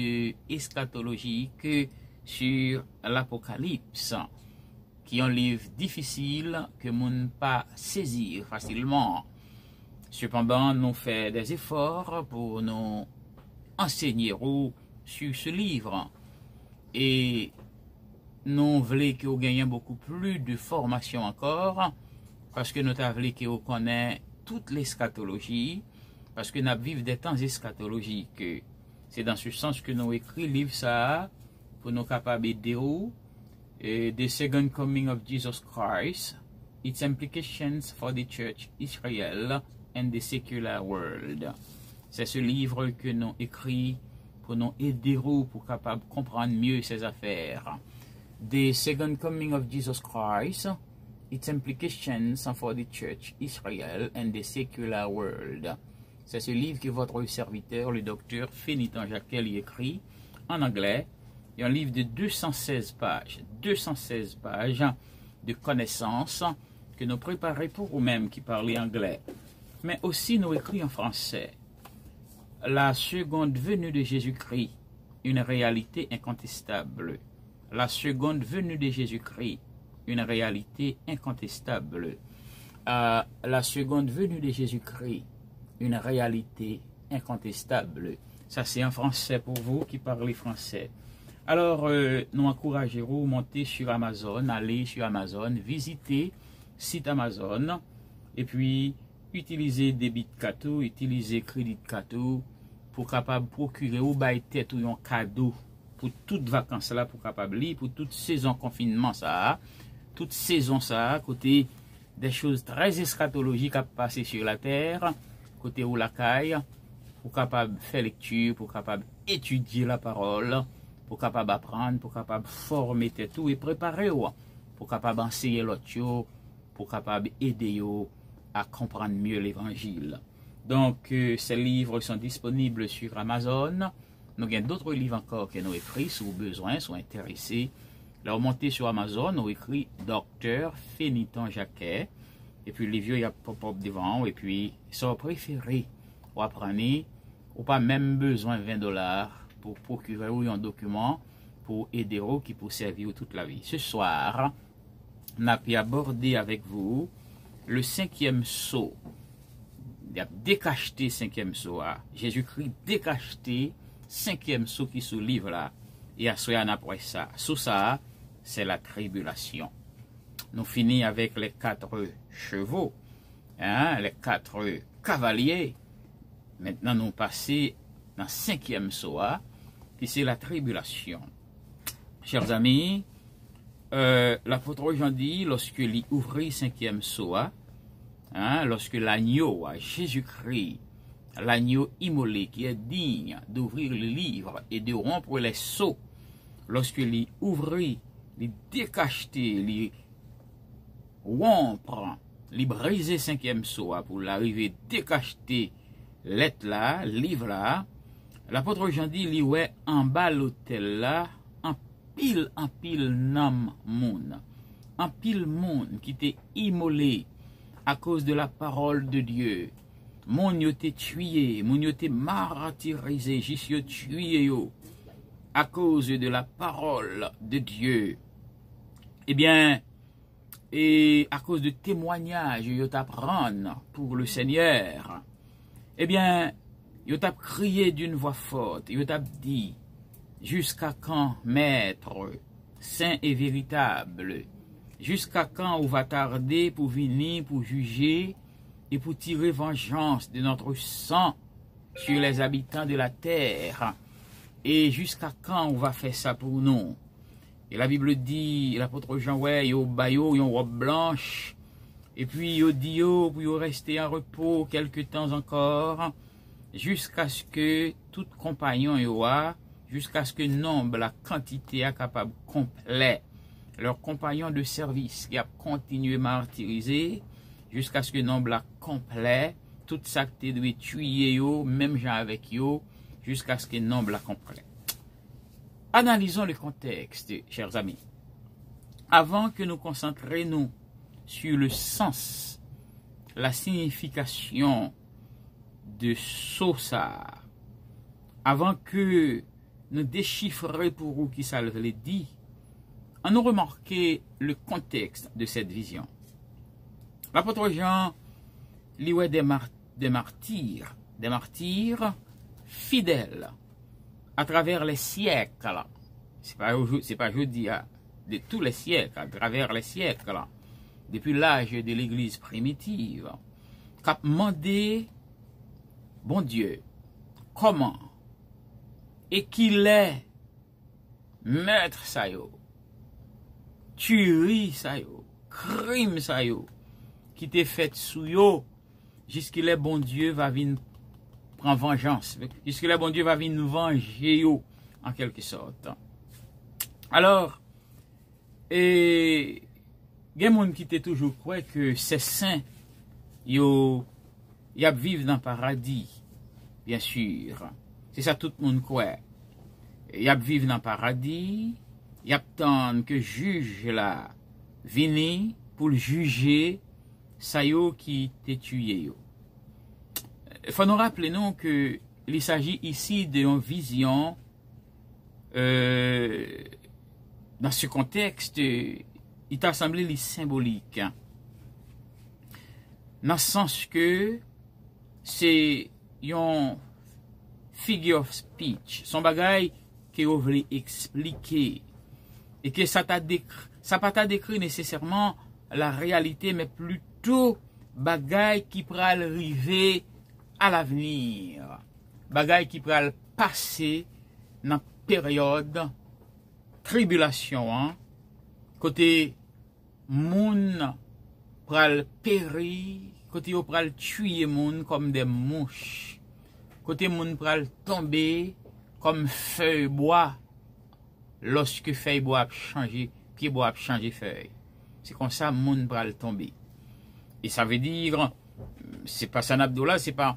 eschatologiques sur l'Apocalypse, qui est un livre difficile que nous ne pas saisir facilement. Cependant, nous faisons des efforts pour nous enseigner sur ce livre. Et nous voulons que vous gagnez beaucoup plus de formation encore, parce que nous voulons que vous connaissiez toute l'eschatologie, parce que nous vivons des temps eschatologiques. C'est dans ce sens que nous écrit livre ça pour nous capables d'aider the second coming of Jesus Christ, its implications for the church Israel and the secular world. C'est ce livre que nous écrit pour nous aider pour capable comprendre mieux ces affaires. The second coming of Jesus Christ, its implications for the church Israel and the secular world. C'est ce livre que votre serviteur, le docteur Fénitan Jacquel, y écrit en anglais. Il y a un livre de 216 pages de connaissances que nous préparons pour vous-même qui parlez anglais. Mais aussi nous écrit en français. La seconde venue de Jésus-Christ, une réalité incontestable. La seconde venue de Jésus-Christ, une réalité incontestable. La seconde venue de Jésus-Christ, une réalité incontestable. Ça, c'est en français pour vous qui parlez français. Alors, nous encouragerons à monter sur Amazon, aller sur Amazon, visiter site Amazon, et puis utiliser débit Kato, utiliser crédit Kato pour capable procurer ou bailler tête ou un cadeau pour toute vacances là, pour capable lire, pour toute saison confinement ça, toute saison ça, côté des choses très eschatologiques à passer sur la terre, côté où la caille, pour capable faire lecture, pour capable étudier la parole, pour capable apprendre, pour capable former tout et préparer, pour capable enseigner l'autre, pour capable aider à comprendre mieux l'évangile. Donc, ces livres sont disponibles sur Amazon. Nous avons d'autres livres encore que nous écrits, si vous avez besoin, sont intéressés. Là, vous montez sur Amazon, nous écrit Docteur Féniton Jacquet. Et puis, les vieux, il y a pop-up devant. Et puis, son préféré, vous apprenez, ou pas même besoin de $20 pour procurer un document pour aider qui peut servir toute la vie. Ce soir, on a pu aborder avec vous le 5e sceau. Il a décacheté 5e sceau. Jésus-Christ décacheté 5e sceau qui sous livre là. Et à soir après ça. Sous ça, c'est la tribulation. Nous finissons avec les 4 chevaux, les 4 cavaliers. Maintenant, nous passons dans 5e sceau, qui c'est la tribulation. Chers amis, l'apôtre Jean dit, lorsque il ouvrit 5e sceau, lorsque l'agneau, Jésus-Christ, l'agneau immolé qui est digne d'ouvrir le livre et de rompre les sceaux, lorsque il ouvrit, il décacheté, il rompre, il briser 5e sceau pour l'arriver décacheté, lettre là, livre là, l'apôtre Jean dit, il ouais en bas l'hôtel là, en pile nam monde, en pile monde qui était immolé à cause de la parole de Dieu. Mon yo te tué, mon yo te martyrisé, juste yo tué yo, à cause de la parole de Dieu. Eh bien, et à cause de témoignages yo t'apprendre pour le Seigneur, eh bien, yo t'a crié d'une voix forte, yo t'a dit, jusqu'à quand, maître, saint et véritable, jusqu'à quand on va tarder pour venir, pour juger et pour tirer vengeance de notre sang sur les habitants de la terre? Et jusqu'à quand on va faire ça pour nous? Et la Bible dit, l'apôtre Jean, ouais, yo bayo, yon robe blanche, et puis yo dit yo, pour yo rester en repos quelque temps encore, jusqu'à ce que tout compagnon yo a, jusqu'à ce que nombre, la quantité a capable complet, leurs compagnons de service qui a continué martyrisé, jusqu'à ce que nombre la complet, tout ça que tu dois tuer yo, même gens avec yo, jusqu'à ce que nombre la complet. Analysons le contexte, chers amis. Avant que nous concentrions sur le sens, la signification de Sosa, avant que nous déchiffrions pour vous qui ça le dit, on nous remarqué le contexte de cette vision. L'apôtre Jean lui des martyrs fidèles à travers les siècles. C'est pas aujourd'hui, de tous les siècles, à travers les siècles, depuis l'âge de l'Église primitive, qu'a demandé, bon Dieu, comment et qu'il est maître ça yo, tuerie ça yo, crime ça yo, qui t'est fait sous yo, jusqu'il est bon Dieu va venir prendre vengeance, jusqu'il est bon Dieu va venir nous venger yo, en quelque sorte. Alors, et il y a des gens qui étaient toujours croient que ces saints, ils vivent dans le paradis, bien sûr. C'est ça tout le monde croit. Ils vivent dans le paradis, ils attendent que le juge là vienne pour le juger ça qui t'a tué. Il faut nous rappeler non que il s'agit ici d'une vision. Dans ce contexte, il t'a semblé symbolique. Dans le sens que c'est une figure of speech, son bagage que vous voulez expliquer. Et que ça pas t'a décrit nécessairement la réalité, mais plutôt bagay qui pral river à l'avenir. Bagay qui pral passer dans période tribulation, hein? Côté moun pral péri, côté yo pral tuer moun comme des mouches, côté moun pral tomber comme feuille bois lorsque feuille bois a changé, pied bois a changé feuille. C'est comme ça moun pral tomber. Et ça veut dire, c'est pas ça Abdullah, c'est pas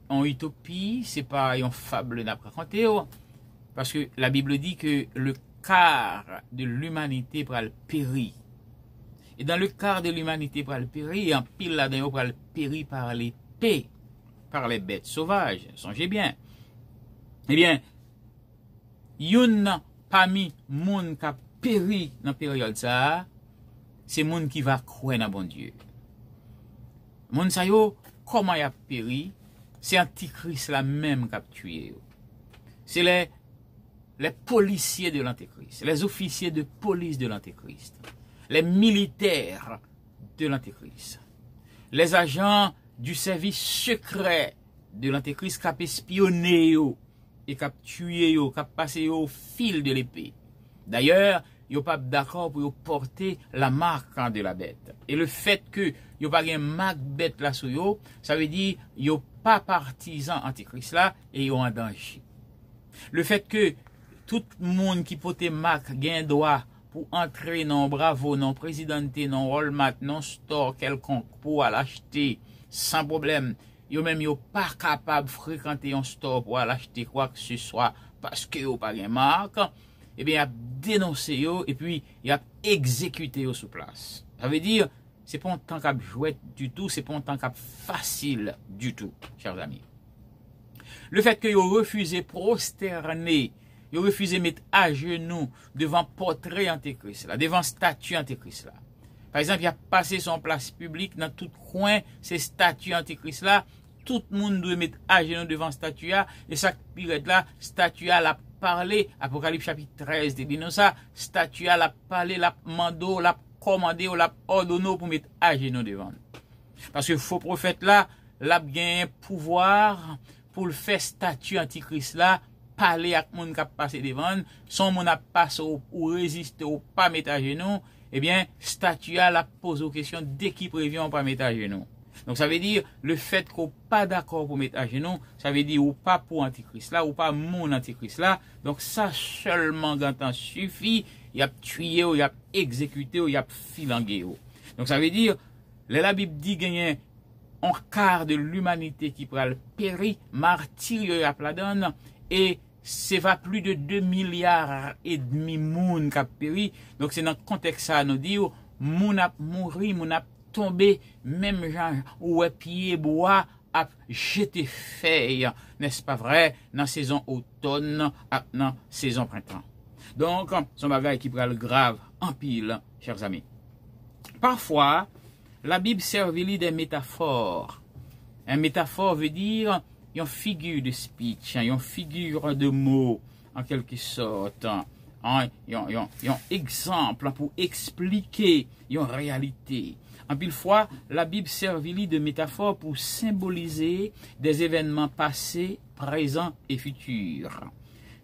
en utopie, c'est pas en fable n'a raconté, parce que la Bible dit que le quart de l'humanité pral périr. Et dans le quart de l'humanité pral périr, en pile là-dedans pral périr par l'épée, par les bêtes sauvages. Songez bien. Eh bien, yon parmi moun qui a péri dans la période ça, c'est moun qui va croire dans bon Dieu. Moun sa yo, comment y a péri, c'est Antichrist la même qui a tué. C'est les policiers de l'Antéchrist, les officiers de police de l'Antéchrist, les militaires de l'Antéchrist, les agents du service secret de l'Antéchrist qui a espionné et qui a tué, qui a passé au fil de l'épée. D'ailleurs, ils ne sont pas d'accord pour porter la marque de la bête. Et le fait que ils n'ont pas une marque bête là sur eux, ça veut dire qu'ils n'ont pas partisans Antéchrist là et ils sont en danger. Le fait que tout le monde qui porte marque gain droit pour entrer dans Bravo, dans Présidenté, dans Walmart, dans store quelconque pour l'acheter sans problème. Yo même yo pas capable de fréquenter un store pour acheter quoi que ce soit parce que yo pas gain marque. Eh bien, il a dénoncé yo et puis il a exécuté yo sur place. Ça veut dire c'est pas un temps cap jouet du tout, c'est pas un temps cap facile du tout, chers amis. Le fait que yo refusé prosterner, yo refusé mettre à genoux devant portrait Antéchrist là, devant statue Antéchrist là. Par exemple, il a passé son place publique dans tout coin, ces statues Antéchrist là, tout le monde doit mettre à genoux devant statue là, et ça pire là, statue là parlé, Apocalypse chapitre 13, dit nous ça, statue la parlé, la mando, la commandé, la ordonné pour mettre à genoux devant. Parce que faux prophète là, l'a gain pouvoir pour le faire statue Antichrist là, parler avec monde qui a passé devant, son monde a passé ou résister ou pas mettre à genoux, eh bien, statue la pose aux questions dès qu'il prévient on pas mettre à genoux. Donc ça veut dire le fait qu'on pas d'accord pour mettre à genoux, ça veut dire ou pas pour Antichrist là, ou pas mon Antichrist là. Donc ça seulement quand suffit, il y a tué, il y a exécuté, il y a filangué. Donc ça veut dire, la Bible dit gagner un quart de l'humanité qui pourra le périr, martyr à la donne, et c'est va plus de 2 milliards et demi moun qui a péri. Donc c'est dans le contexte ça nous dit moun a mouri, moun a tombé, même gens ou pied bois a jeté feuille, n'est-ce pas vrai, dans saison automne, dans saison printemps. Donc, son bagage qui prend le grave en pile, chers amis. Parfois, la Bible servit des métaphores. Un métaphore veut dire une figure de speech, une figure de mots, en quelque sorte, un exemple pour expliquer une réalité. En pile fois, la Bible servit de métaphore pour symboliser des événements passés, présents et futurs.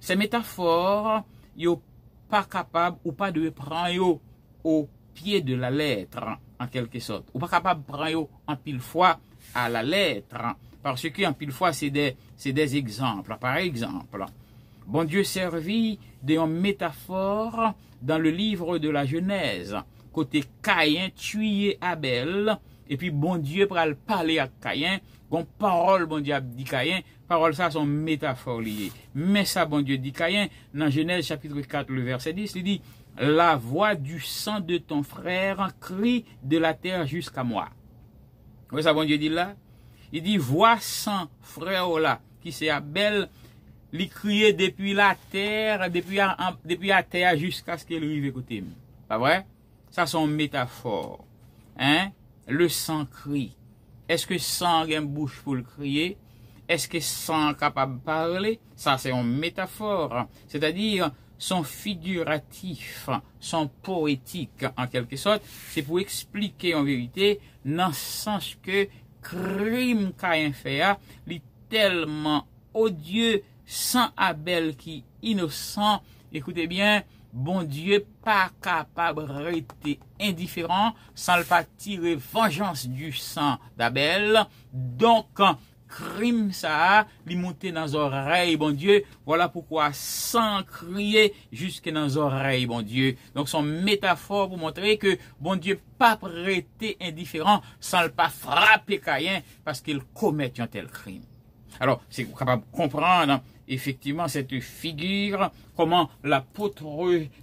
Ces métaphores, yo pas capable ou pas de prendre au pied de la lettre, en quelque sorte. Ou pas capable de prendre en pile fois à la lettre, parce que en pile fois c'est des exemples. Par exemple, bon Dieu servit d'une métaphore dans le livre de la Genèse. Côté Caïn tué Abel, et puis bon Dieu pour parler à Caïn, bon parole bon Dieu dit Caïn, parole ça sont métaphores liées. Mais ça bon Dieu dit Caïn, dans Genèse chapitre 4 le verset 10, il dit la voix du sang de ton frère crie de la terre jusqu'à moi. Vous voyez ça bon Dieu dit là? Il dit voix sang frère là qui c'est Abel, il criait depuis la terre, depuis la terre jusqu'à ce qu'il arrive côté. Pas vrai? Ça, c'est une métaphore. Hein? Le sang crie. Est-ce que sang a une bouche pour le crier? Est-ce que sang est capable de parler? Ça, c'est une métaphore. C'est-à-dire, sont figuratifs, sont poétiques en quelque sorte. C'est pour expliquer en vérité, dans le sens que crime Caïn fait, il est tellement odieux, sans Abel qui innocent. Écoutez bien, bon Dieu pas capable de rester indifférent sans le pas tirer vengeance du sang d'Abel. Donc, crime ça, li monter dans les oreilles, bon Dieu. Voilà pourquoi sans crier jusque dans les oreilles, bon Dieu. Donc, son métaphore pour montrer que bon Dieu pas prêté indifférent sans le pas frapper Caïn parce qu'il commet un tel crime. Alors, c'est capable de comprendre effectivement cette figure, comment l'apôtre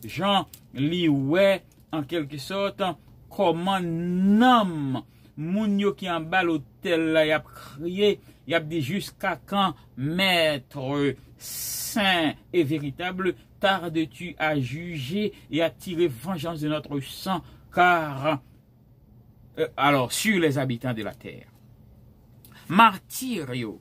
Jean lui ouais en quelque sorte, comment nomme moun yo qui en bas l'hôtel là y a crié, y a dit jusqu'à quand maître saint et véritable tardes-tu à juger et à tirer vengeance de notre sang car alors sur les habitants de la terre. Martyr yo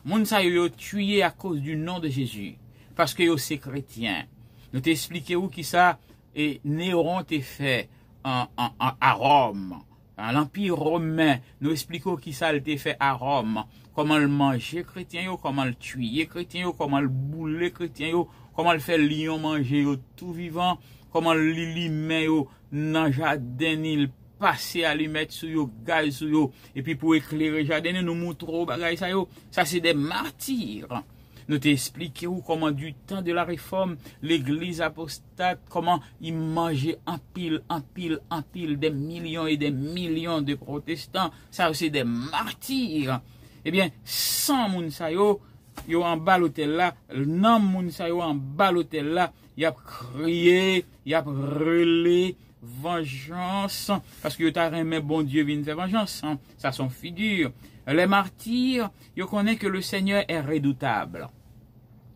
moun sa yo tué à cause du nom de Jésus parce que yo c'est chrétien. Nous t'expliquer où qui ça et Néron t'est fait à Rome. L'Empire romain, nous expliquons qui ça a été fait à Rome, comment le manger chrétien, comment le tuer chrétien, comment le bouler chrétien, comment le faire lion manger tout vivant, comment le limer dans jardin, il passer à lui mettre sur yo, gaz sur yo, et puis pour éclairer jardin, nous montrons bagay ça yo, ça c'est des martyrs. Nous t'expliquons comment du temps de la réforme, l'église apostate, comment ils mangeaient en pile des millions et des millions de protestants. Ça aussi des martyrs. Eh bien, sans moun sa yo en bas l'hôtel là, non moun sa yo en bas l'hôtel là, y a crié, y a relé, vengeance, parce que yo t'a remis bon Dieu vient faire vengeance, hein. Ça son figure. Les martyrs, yo connaissent que le Seigneur est redoutable.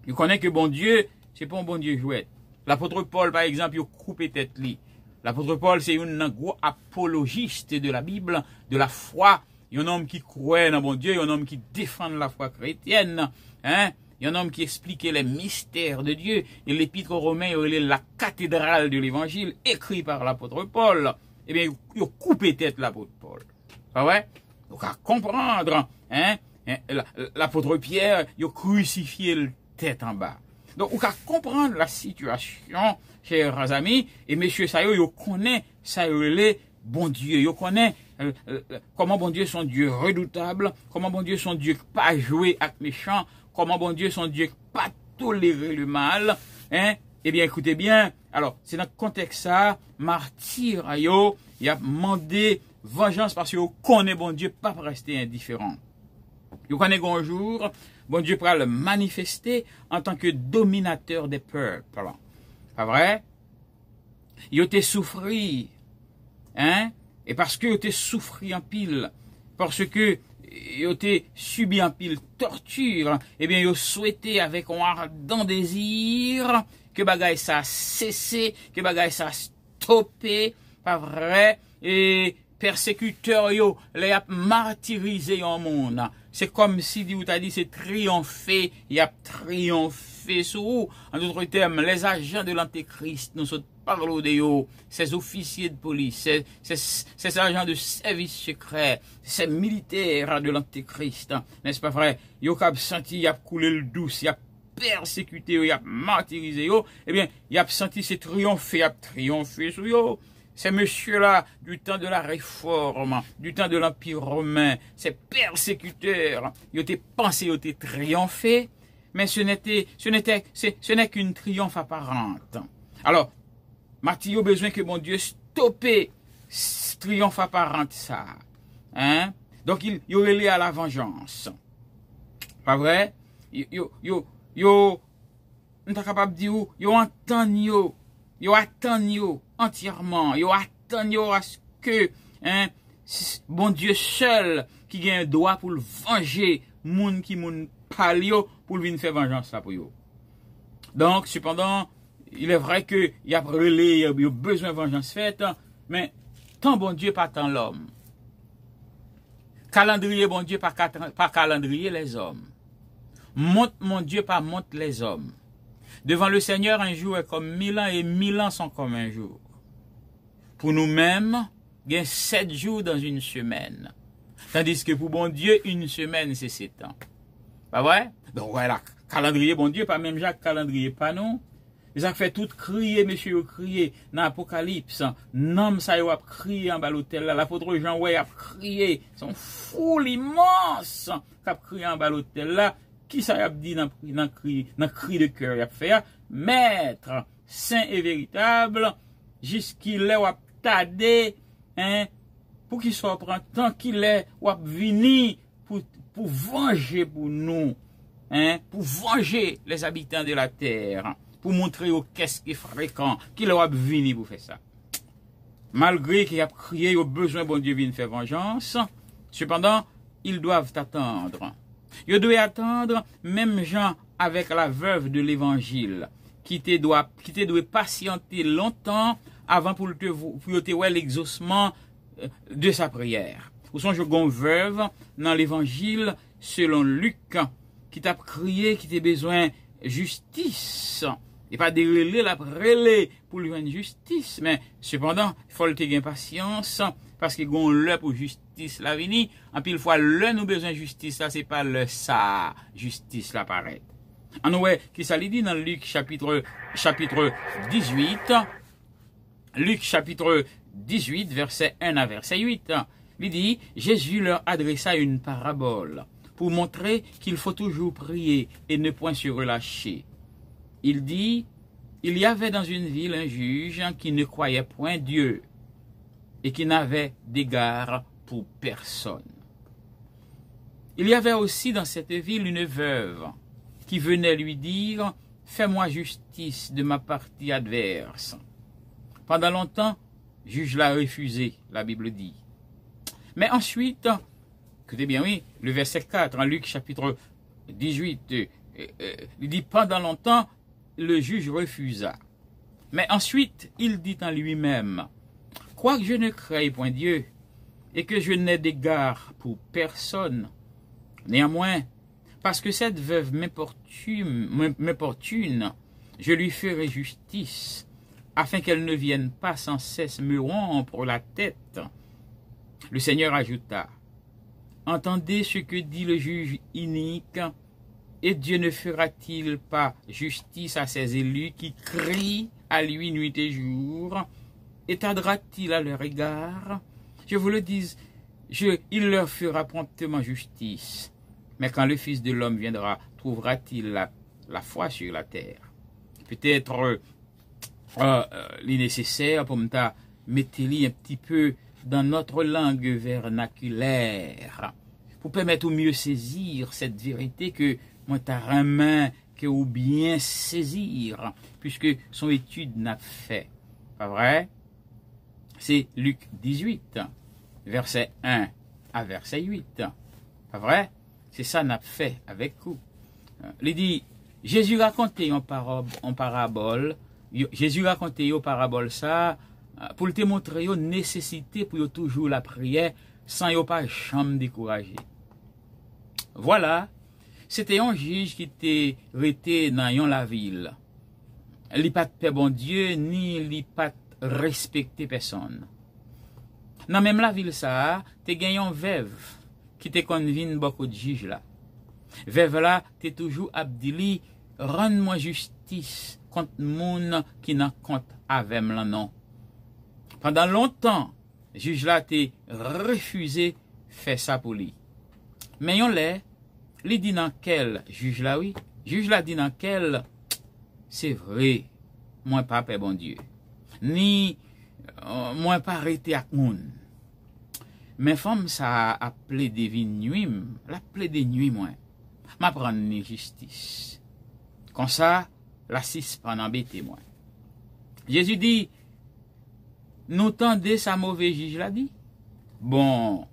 Yo connaissent que bon Dieu, c'est pas un bon Dieu jouet. L'apôtre Paul, par exemple, yo coupé tête li. L'apôtre Paul, c'est un gros apologiste de la Bible, de la foi. Il y a un homme qui croit dans bon Dieu, il y a un homme qui défend la foi chrétienne, hein. Il y a un homme qui explique les mystères de Dieu. Et l'épître aux Romains, il est la cathédrale de l'évangile, écrit par l'apôtre Paul. Eh bien, il a coupé tête l'apôtre Paul. Pas vrai? Donc, à comprendre, hein, l'apôtre Pierre, il a crucifié le tête en bas. Donc, on va comprendre la situation, chers amis, et messieurs, ça y est, ils connaissent, ça y est, bon Dieu, ils connaissent comment bon Dieu son Dieu redoutable, comment bon Dieu son Dieu pas jouer avec méchant, comment bon Dieu son Dieu pas tolérer le mal, hein. Eh bien, écoutez bien, alors, c'est dans le contexte ça, martyr, yo, il a demandé vengeance parce que connaît bon Dieu pas rester indifférent. Vous connaissez un jour, bon Dieu pourra le manifester en tant que dominateur des peuples. Pas vrai? Il a souffri, hein? Et parce que il a souffri en pile, parce que il a subi en pile torture, eh bien, il a souhaité avec un ardent désir que bagay ça cessé, que bagay ça stoppé, pas vrai? Et persécuteurs yo les a martyrisé en monde. C'est comme si vous t'a dit c'est triompher, il a triomphé sur vous. En d'autres termes, les agents de l'antéchrist nous sont parlés de yo, ces officiers de police, ces agents de service secret, ces militaires de l'antéchrist, n'est-ce pas vrai? Yo k'ap senti y a coulé le douce, y a persécuté, y a martyrisé yo, eh bien, y a senti c'est triompher, y a triomphé sur yo. Ces messieurs-là, du temps de la réforme, du temps de l'Empire romain, ces persécuteurs, ils étaient pensés, ils étaient triomphés, mais ce n'est qu'une triomphe apparente. Alors, Martyr a besoin que mon Dieu stoppe ce triomphe apparente ça. Hein? Donc, il y aurait à la vengeance. Pas vrai? On est capable de dire, yo attend entièrement, yo attend à ce que, hein, bon Dieu seul qui a un droit pour le venger, moun qui moun palio pour venir faire vengeance ça pour yo. Donc, cependant, il est vrai que y a relais, y a besoin de vengeance faite, mais tant bon Dieu pas tant l'homme. Calendrier bon Dieu pas calendrier les hommes. Monte mon Dieu pas monte les hommes. Devant le Seigneur, un jour est comme 1000 ans et 1000 ans sont comme un jour. Pour nous-mêmes, il y a 7 jours dans une semaine. Tandis que pour bon Dieu, une semaine, c'est 7 ans. Pas vrai? Donc voilà, calendrier bon Dieu, pas même Jacques, calendrier pas non. Ils ont fait tout crier, monsieur, crier dans l'Apocalypse. Nom ça y a crié en bas l'hôtel là. L'apôtre Jean, ouais, a crié. Son foule immense qui a crié en bas l'hôtel là. Qui ça y a dit dans cri de cœur, il a fait, Maître, saint et véritable, jusqu'il est ou a tardé, hein, pour qu'il soit prend tant qu'il est ou a vini pour venger pour nous, hein, pour venger les habitants de la terre, pour montrer au qu'est-ce qui est fréquent, qu'il a vini pour faire ça. Malgré qu'il a crié au besoin, bon Dieu, vienne faire vengeance, cependant, ils doivent attendre. Ils doivent attendre, même gens avec la veuve de l'évangile, qui te doit patienter longtemps avant pour te voir l'exaucement de sa prière. Ou sont une veuve dans l'évangile selon Luc, qui t'a crié, qui t'a besoin justice. Et pas de relais, la relais pour lui rendre justice. Mais cependant, il faut le tenir patience, parce qu'il y a l'heure pour justice la vini. En pile fois, l'heure nous besoin de justice, ça, c'est pas le ça, justice la paraît. En ouais, qui ça lui dit dans Luc chapitre 18, Luc chapitre 18, verset 1 à verset 8, il dit, Jésus leur adressa une parabole pour montrer qu'il faut toujours prier et ne point se relâcher. Il dit, il y avait dans une ville un juge qui ne croyait point Dieu et qui n'avait d'égard pour personne. Il y avait aussi dans cette ville une veuve qui venait lui dire, fais-moi justice de ma partie adverse. Pendant longtemps, le juge l'a refusé, la Bible dit. Mais ensuite, écoutez bien, oui, le verset 4, en Luc chapitre 18, il dit, pendant longtemps, le juge refusa. Mais ensuite, il dit en lui-même, quoique je ne crée point Dieu, et que je n'ai d'égard pour personne, néanmoins, parce que cette veuve m'importune, je lui ferai justice, afin qu'elle ne vienne pas sans cesse me rompre la tête. Le Seigneur ajouta, entendez ce que dit le juge inique, et Dieu ne fera-t-il pas justice à ses élus qui crient à lui nuit et jour, et tardera-t-il à leur égard? Je vous le dis, il leur fera promptement justice. Mais quand le Fils de l'homme viendra, trouvera-t-il la foi sur la terre? Peut-être nécessaire pour me mettre-le un petit peu dans notre langue vernaculaire, pour permettre au mieux saisir cette vérité que moi ta main que ou bien saisir, puisque son étude n'a fait. Pas vrai? C'est Luc 18, verset 1 à verset 8. Pas vrai? C'est ça n'a fait avec vous. Il dit, Jésus racontait en parabole, ça, pour te montrer une nécessité pour toujours la prière, sans y pas jamais décourager. Voilà, c'était un juge qui était resté dans la ville. Il n'a pas de bon Dieu, ni il n'a pas respecté personne. Dans même la ville, ça, tu gagné une veuve qui te convient beaucoup de juges là. Veuve là, tu toujours abdili, rends-moi justice contre moun qui n'a compte avec moi non. Pendant longtemps, juge là t'es refusé faire ça pour lui. Mais on l'a, il dit dans quel juge là oui, juge là dit dans quel c'est vrai, moi pas père bon Dieu. Ni moi pas arrêté avec moun. Mais femme ça a plaidé nuit, la plaidé nuit moi. M'a prendre ni justice. Comme ça, la six pas embêter moi. Jésus dit nous tendez sa mauvais juge l'a dit. Bon,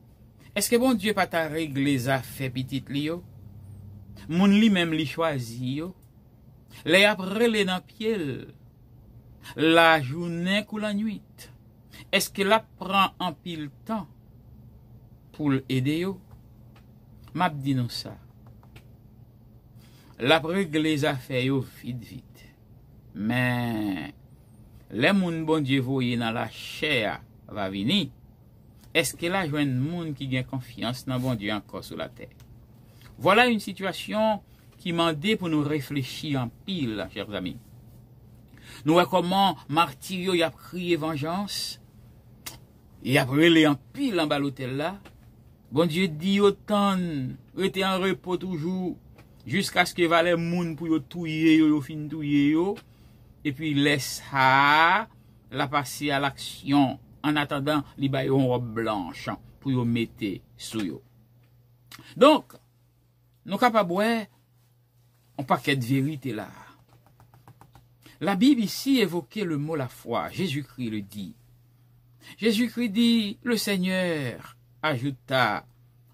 est-ce que bon Dieu pas t'a réglé les affaires petites li yo? Moun li même li choisi yo. Les après les dans pied. La journée ou la nuit. Est-ce que la prend en pile temps pour l'aider yo? M'a dit non ça. La règle les affaires yo vite. Mais les moun bon Dieu voyé dans la chair va venir. Est-ce que là joine moun qui gagne confiance dans bon Dieu encore sur la terre? Voilà une situation qui m'a dit pour nous réfléchir en pile, chers amis. Nous voyons comment martyr y a crié vengeance. Et après les en pile en bas l'hôtel là. Bon Dieu dit autant, rester en repos toujours, jusqu'à ce que va les moun pour yo touyer yo fin touyer yo. Et puis laisse ça la passer à l'action en attendant li bay yon robe blanche pour yo mettre sous yo. Donc nous capable un paquet de vérité là. La Bible ici évoquait le mot la foi. Jésus-Christ le dit. Jésus-Christ dit, le Seigneur ajouta,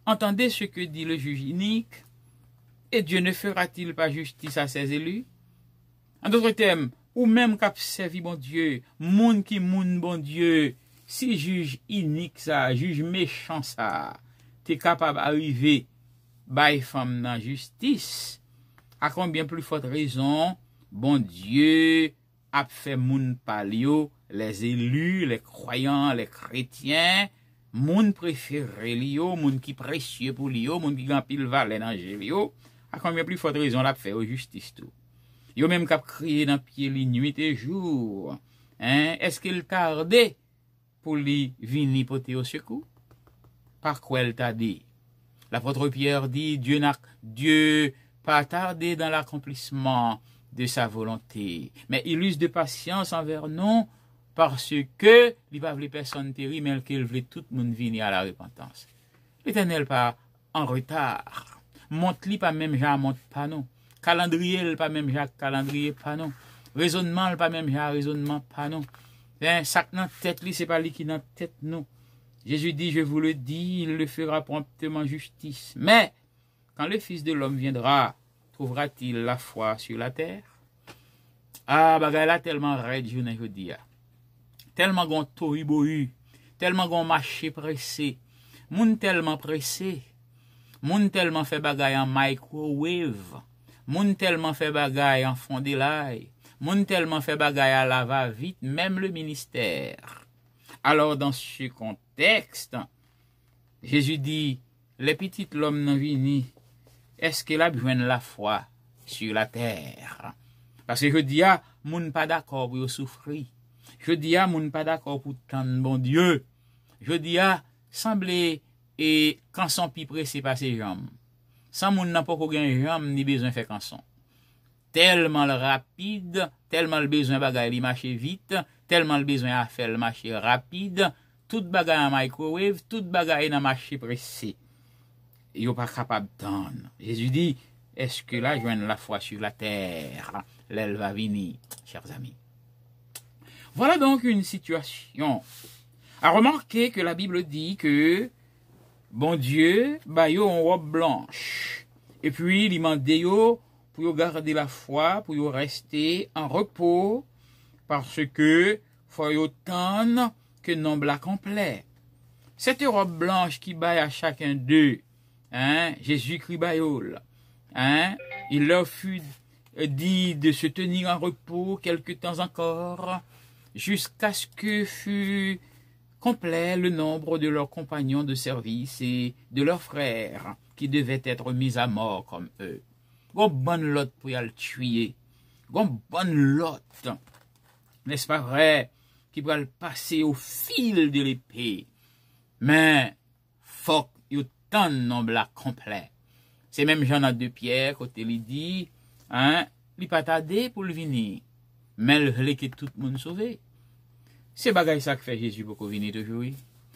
entendez ce que dit le juge inique, et Dieu ne fera-t-il pas justice à ses élus? En d'autres termes, ou même qu'a servi bon Dieu, moun qui moun bon Dieu, si juge inique ça, juge méchant ça, t'es capable d'arriver, by femme dans justice, à combien plus forte raison, bon Dieu a fait moun palio, les élus, les croyants, les chrétiens, moun préféré lio, moun qui précieux pour lio, moun qui grand pile valait dans lio, à combien plus forte raison l'a fait au justice tout. Yo même qu'a crié dans pied li nuit et jour. Hein, est-ce qu'il tardait pour lui venir porter au secours? Par quoi elle t'a dit? L'apôtre Pierre dit Dieu pas tardé dans l'accomplissement de sa volonté, mais il use de patience envers nous parce que il va vouloir personne terri, mais qu'il veut tout le monde venir à la repentance. L'Éternel pas en retard. Monte li pas même Jean monte pas non. Calendrier pas même Jacques calendrier pas non. Raisonnement pas même Jacques raisonnement pas non. Sac dans tête li c'est pas lui qui dans tête nous. Jésus dit je vous le dis, il le fera promptement justice. Mais quand le Fils de l'homme viendra, trouvera-t-il la foi sur la terre? Ah, bagay la tellement raide journée jodi a. Tellement gon toribohu, tellement gon marché pressé. Moun tellement pressé. Moun tellement fait bagay en microwave. Moun tellement fait bagay en fond de l'ail. Moun tellement fait bagay à la va-vite, même le ministère. Alors dans ce contexte, Jésus dit, les petites l'homme n'en vini, est-ce qu'il a besoin de la foi sur la terre? Parce que je dis, moun pas d'accord pour souffrir. Je dis, moun pas d'accord pour tant bon Dieu. Je dis, semblez, et quand son pi pressé par ses jambes. Sans moun n'a pas qu'aucun jambe ni besoin faire canson. Tellement le rapide, tellement le besoin bagay li marcher vite, tellement le besoin à faire le marcher rapide, tout bagay en microwave, tout bagay dans marcher pressé. Yo pas capable d'entendre. Jésus dit, est-ce que là joigne la foi sur la terre? L'elle va venir, chers amis. Voilà donc une situation. À remarquer que la Bible dit que bon Dieu, ba yo en robe blanche. Et puis, il mande yo pour yo garder la foi, pour yo rester en repos, parce que faut yo tendre que nombre complet. Cette robe blanche qui baille à chacun d'eux, hein, Jésus-Christ baïol, hein, il leur fut dit de se tenir en repos quelque temps encore, jusqu'à ce que fût complet le nombre de leurs compagnons de service et de leurs frères qui devaient être mis à mort comme eux. Gon bonne lot pour y aller tuer. Gon bonne lot, n'est-ce pas vrai, qui va le passer au fil de l'épée. Mais, faut y tant nombre complet. C'est même Jean de Pierre, côté il dit, hein, il pas tardé pour le venir. Mais il voulait que tout le monde sauvé. C'est bagay ça que fait Jésus pour venir toujours.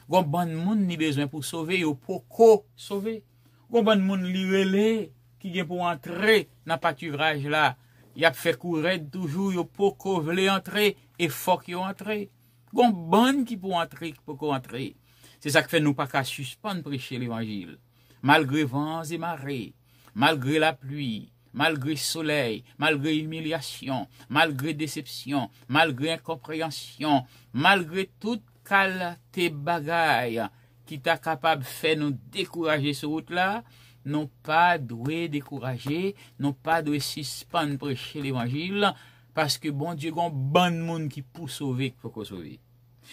Gon bon monde ni besoin pour sauver, yo poko sauver. Gon bon monde li relé qui gen pour entrer dans pâturage là, y a fait courir toujours yo poko vle entrer et faut yo entrer. Gon bon qui pour entrer, poko entrer. C'est ça que fait nous pas qu'à suspendre prêcher l'évangile. Malgré vents et marées, malgré la pluie, malgré soleil, malgré humiliation, malgré déception, malgré incompréhension, malgré toute qualité bagaille qui t'a capable de faire nous décourager sur route là, non pas doué décourager, non pas doué suspendre prêcher l'évangile, parce que bon Dieu, gon bon monde qui pour sauver, faut qu'on sauver.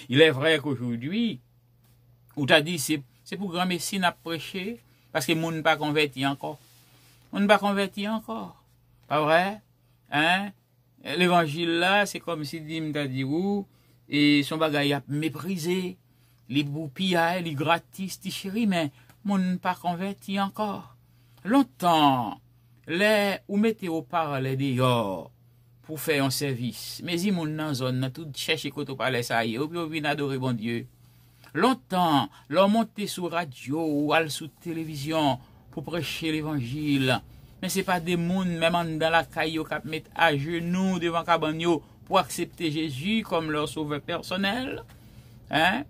Il est vrai qu'aujourd'hui, ou t'as dit, c'est pour grand messie n'a prêché, parce que monde pas converti encore. On ne pas converti encore. Pas vrai? Hein? L'évangile là, c'est comme si Dim t'a dit ou, et son bagay a méprisé, les boupillailles, les gratis, les chéris, mais mon pas converti encore. Longtemps, les, ou mettez au parler dehors, pour faire un service. Mais si mon nan zone, nan tout chercher koto parler ça y est, ou bien adorer bon Dieu. Longtemps, l'on monté sur radio ou al sur télévision pour prêcher l'évangile. Mais c'est pas des moun, même dans la caillou, qui mettent à genoux devant Cabanio pour accepter Jésus comme leur sauveur personnel. Hein?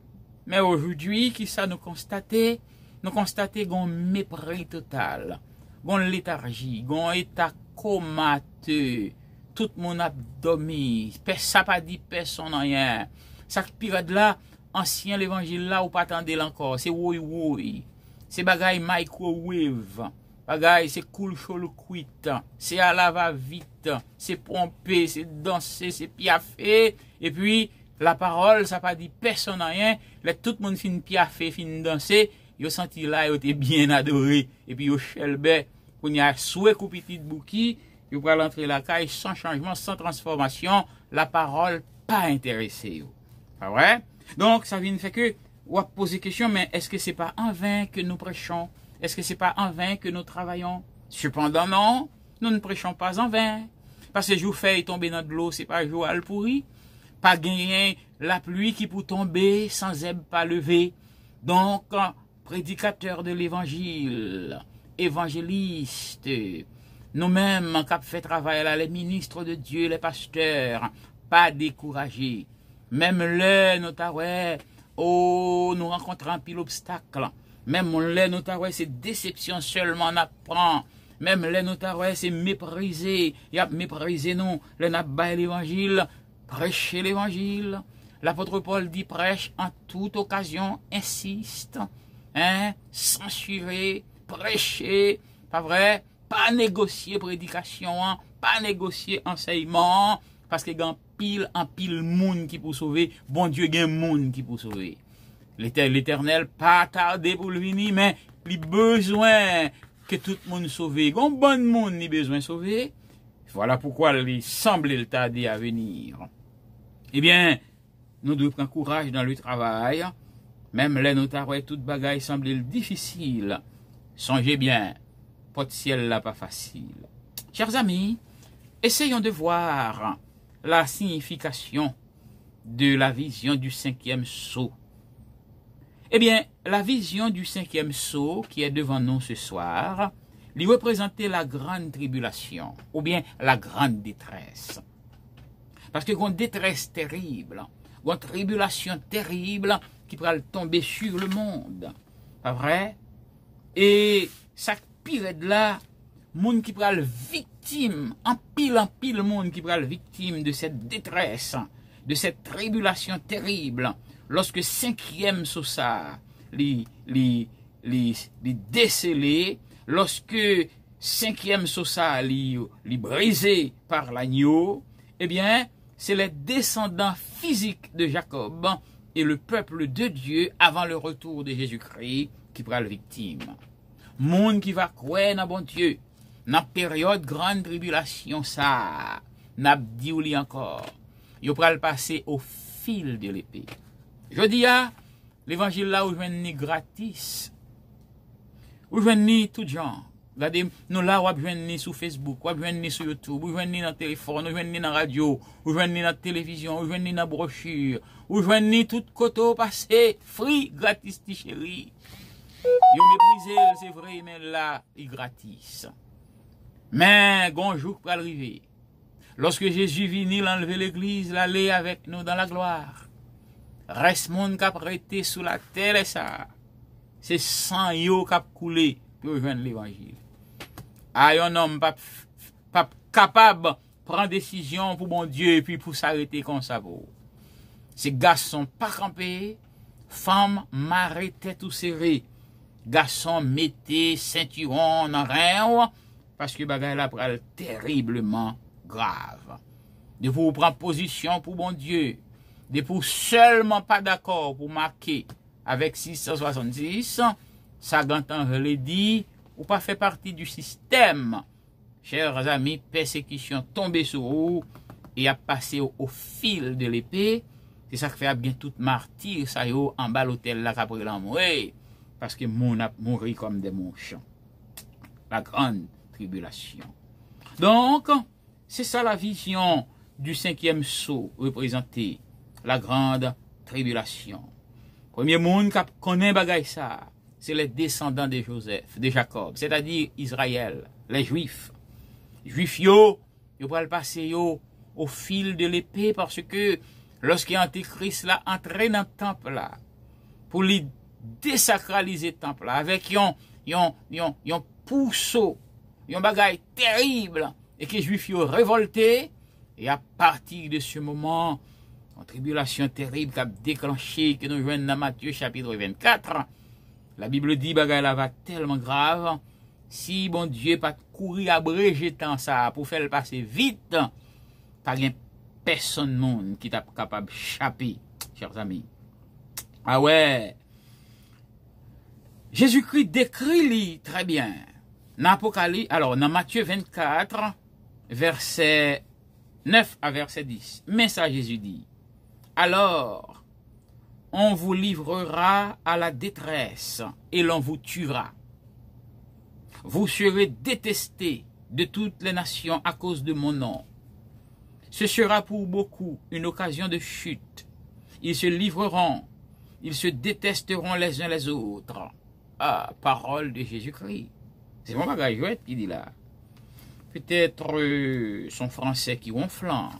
Mais aujourd'hui, qui ça nous constater? Nous constater qu'on mépris total, qu'on léthargie, qu'on état comateux. Tout le monde a dormi. Ça pas dit personne rien. Ça période là, ancien l'évangile là, ou pas attendre encore. C'est oui. C'est bagay microwave. Bagay, c'est cool chaud le cuite. C'est à la va vite. C'est pomper, c'est danser, c'est piaffer. Et puis, la parole, ça pas dit personne rien. Là, tout le monde fin piaffer, fin danser. Yo senti là, yo te bien adoré. Et puis, yo chelbe, qu'on y a souhait coup petit bouki. Yo pral entrer la caille sans changement, sans transformation. La parole pas intéressée. Pas vrai? Donc, ça vient fait que, on va poser question, mais est-ce que c'est pas en vain que nous prêchons? Est-ce que c'est pas en vain que nous travaillons? Cependant, non, nous ne prêchons pas en vain. Parce que jour fait tomber dans de l'eau, c'est pas jour al pourri. Pas gagner la pluie qui peut tomber sans ebb pas lever. Donc, prédicateur de l'évangile, évangéliste, nous-mêmes, qui fait travail là, les ministres de Dieu, les pasteurs, pas découragés. Même là, nous rencontrons un pile obstacle. Même là, c'est déception seulement, on apprend. Même là, c'est mépriser. Il y a méprisé nous, le n'a pas l'évangile, prêcher l'évangile. L'apôtre Paul dit prêche en toute occasion, insiste, hein, censurer, prêcher, pas vrai, pas négocier prédication, hein, pas négocier enseignement, parce que en pile monde qui pour sauver, bon Dieu gagne monde qui pour sauver. L'Éternel pas tardé pour le venir, mais il besoin que tout le monde sauve. Gon bon monde il besoin sauver. Voilà pourquoi il semble le tarder à venir. Eh bien, nous devons prendre courage dans le travail. Même les notaires, toute bagaille semble difficile. Songez bien, pot ciel là pas facile. Chers amis, essayons de voir la signification de la vision du 5e sceau. Eh bien, la vision du 5e sceau qui est devant nous ce soir, lui représentait la grande tribulation, ou bien la grande détresse. Parce que une détresse terrible, une tribulation terrible qui pourra tomber sur le monde. Pas vrai? Et ça pire de là, monde qui pourra le victime, en pile monde qui pourra le victime de cette détresse, de cette tribulation terrible. Lorsque 5e sosa li décelé, lorsque 5e sosa li brisé par l'agneau, eh bien, c'est les descendants physiques de Jacob et le peuple de Dieu avant le retour de Jésus-Christ qui prend la victime. Monde qui va croire dans bon Dieu, dans période grande tribulation ça, n'a dit ou li encore, il va le passer au fil de l'épée. Je dis à l'évangile là où je viens ni gratis, où je viens ni tout genre. Regardez, nous là, où je viens ni sur Facebook, où je viens ni sur YouTube, où je viens ni dans le téléphone, où je viens ni dans la radio, où je viens ni dans la télévision, où je viens ni dans la brochure, où je viens ni tout côté passé, free, gratis, chéri. Yo méprisé, c'est vrai, mais là, il gratis. Mais, bonjour pour arriver. Lorsque Jésus vient l'enlever l'église, l'aller avec nous dans la gloire. Reste monde qui a prêté sous la terre et ça. C'est sang yo qui a coulé pour rejoindre l'évangile. Un homme pas capable de prendre décision pour bon Dieu et puis pour s'arrêter comme ça. Ces garçons pas campés, femmes marrées tête ou serrée. Garçons mettez ceinturon en rien parce que bagaille là pral terriblement grave. de pour prendre position pour bon Dieu, de pour seulement pas d'accord pour marquer avec 666, ça gantan je l'ai dit, ou pas fait partie du système. Chers amis, persécution tombée sur vous et a passé au fil de l'épée. C'est ça qui fait bien tout martyr, ça y est, en bas l'hôtel là qu'après l'en mourir, parce que mon a mouru comme des mouches. La grande tribulation. Donc, c'est ça la vision du 5e sceau représenté, la grande tribulation. Premier monde qui connaît bagay ça, c'est les descendants de Joseph, de Jacob, c'est-à-dire Israël, les Juifs. Juifs yo pral passer yo au fil de l'épée parce que lorsque Antichrist là entré dans le temple là pour lui désacraliser le temple là avec yon pousseau, yon bagay terrible et que les Juifs yo révolté et à partir de ce moment une tribulation terrible qui a déclenché que nous joignons dans Matthieu chapitre 24, la Bible dit bagay là va tellement grave. Si bon Dieu pas courir abréger temps ça pour faire le passer vite, pas bien personne monde qui t'a capable d'échapper, chers amis. Ah ouais. Jésus-Christ décrit très bien. Dans Apocalypse, alors dans Matthieu 24 verset 9 à verset 10. Mais ça Jésus dit: alors on vous livrera à la détresse et l'on vous tuera. Vous serez détestés de toutes les nations à cause de mon nom. Ce sera pour beaucoup une occasion de chute. Ils se livreront, ils se détesteront les uns les autres. Ah, parole de Jésus-Christ. C'est mon bagage qui dit là. Peut-être son français qui ronflant.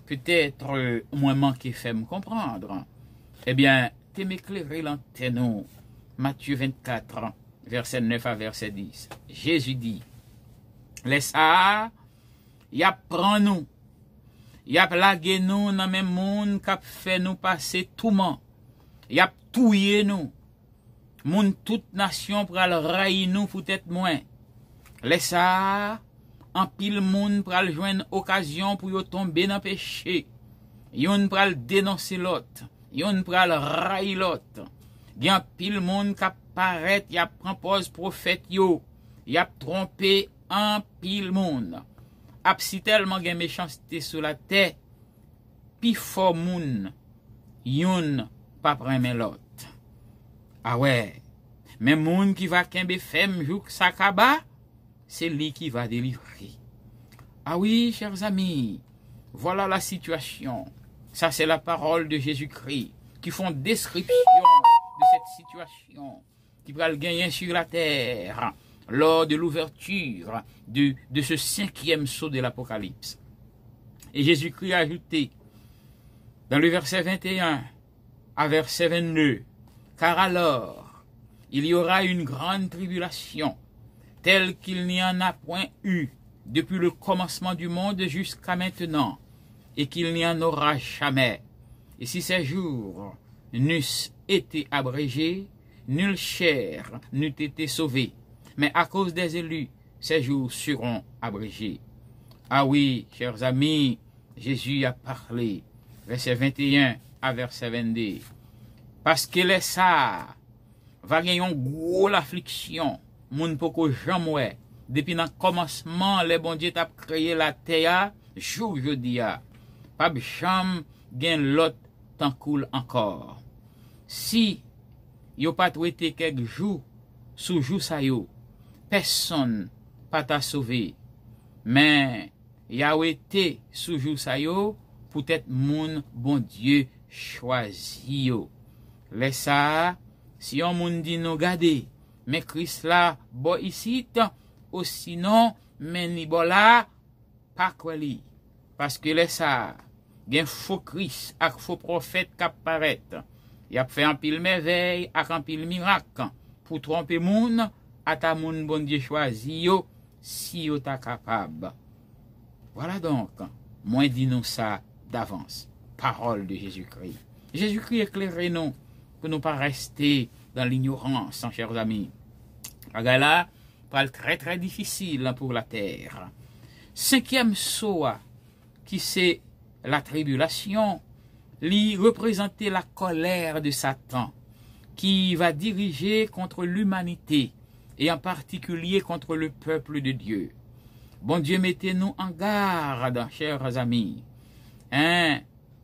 Peut-être moins manqué fait me comprendre. Eh bien, t'es m'éclairer l'antenne. Matthieu 24. Verset 9 à verset 10. Jésus dit: laisse ça, y a prend nous, y a plagué nous dans même monde qui a fait nous passer tout monde, y a touillé nous, monde toute nation pral railler nous peut-être moins. Laisse ça, en pile monde pral joindre occasion pour yo tomber dans péché. Yon pral dénoncer l'autre, yon pral railler l'autre. Y a pile monde qui paraît, y a propose prophète yo, y a trompé en pile monde. A si tellement gen méchanceté sur la terre, pi fort moun, yon pas prendre l'autre. Ah ouais, mais moun qui va kembe femme jouk sakaba, c'est lui qui va délivrer. Ah oui, chers amis, voilà la situation. Ça c'est la parole de Jésus-Christ qui font description de cette situation qui va le gagner sur la terre lors de l'ouverture de ce 5e sceau de l'Apocalypse. Et Jésus-Christ a ajouté dans le verset 21 à verset 22, car alors il y aura une grande tribulation telle qu'il n'y en a point eu depuis le commencement du monde jusqu'à maintenant et qu'il n'y en aura jamais. Et si ces jours n'eussent été abrégés, nulle chair n'eût été sauvée. Mais à cause des élus, ces jours seront abrégés. Ah oui, chers amis, Jésus a parlé, verset 21 à verset 22. Parce que les ça va gagner une grosse affliction, moun poko jamais. Depuis le commencement, les bon Dieu t'a créé la terre, jour jeudi a. Pas cham gen l'autre tant cool encore. Si yo pas traité quelques jours sous jour sa yo, personne pas t'a sauvé. Mais ya été sous jour sa yo, peut-être moun bon Dieu choisi yo. Laisse ça, si on moun dit nous garder, mais Christ là bo ici, ou sinon mais ni bo là pas quoi li. Parce que laisse ça, gen faux Christ ak faux prophète qui apparaît. Il a fait un pile merveille ak un pile miracle pour tromper moun, à ta moun bon Dieu choisi yo si yo ta capable. Voilà donc, moi dis nous ça d'avance. Parole de Jésus-Christ. Jésus-Christ éclaire nous pour ne pas rester dans l'ignorance, chers amis. Là, parle très très difficile pour la terre. 5e sceau qui c'est la tribulation, lui représenter la colère de Satan qui va diriger contre l'humanité et en particulier contre le peuple de Dieu. Bon Dieu, mettez-nous en garde, chers amis,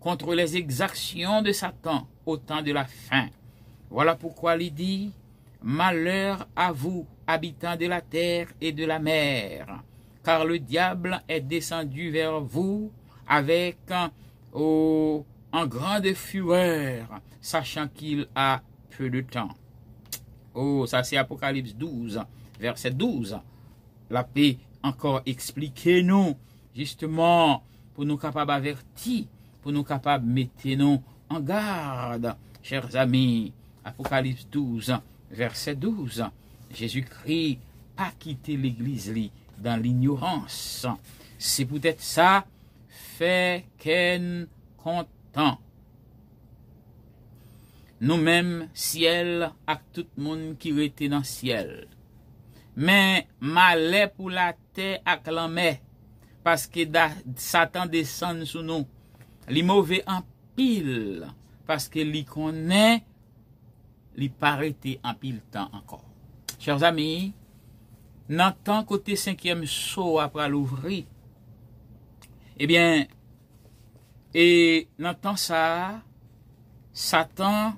contre les exactions de Satan au temps de la fin. Voilà pourquoi il dit, malheur à vous, habitants de la terre et de la mer, car le diable est descendu vers vous avec en grande fureur, sachant qu'il a peu de temps. Oh, ça c'est Apocalypse 12, verset 12. La paix encore expliquez-nous, justement, pour nous capables avertir, pour nous capables mettre nous en garde, chers amis. Apocalypse 12, verset 12. Jésus-Christ pas quitté l'église dans l'ignorance. C'est peut-être ça, fait qu'en content. Nous-mêmes, ciel, à tout le monde qui était dans le ciel. Mais, malheur pour la terre acclamé, parce que Satan descend sous nous. Les mauvais en pile, parce que les connaît, les paraît en pile temps encore. Chers amis, dans temps côté 5e saut après l'ouvrir, eh bien, et dans temps ça, Satan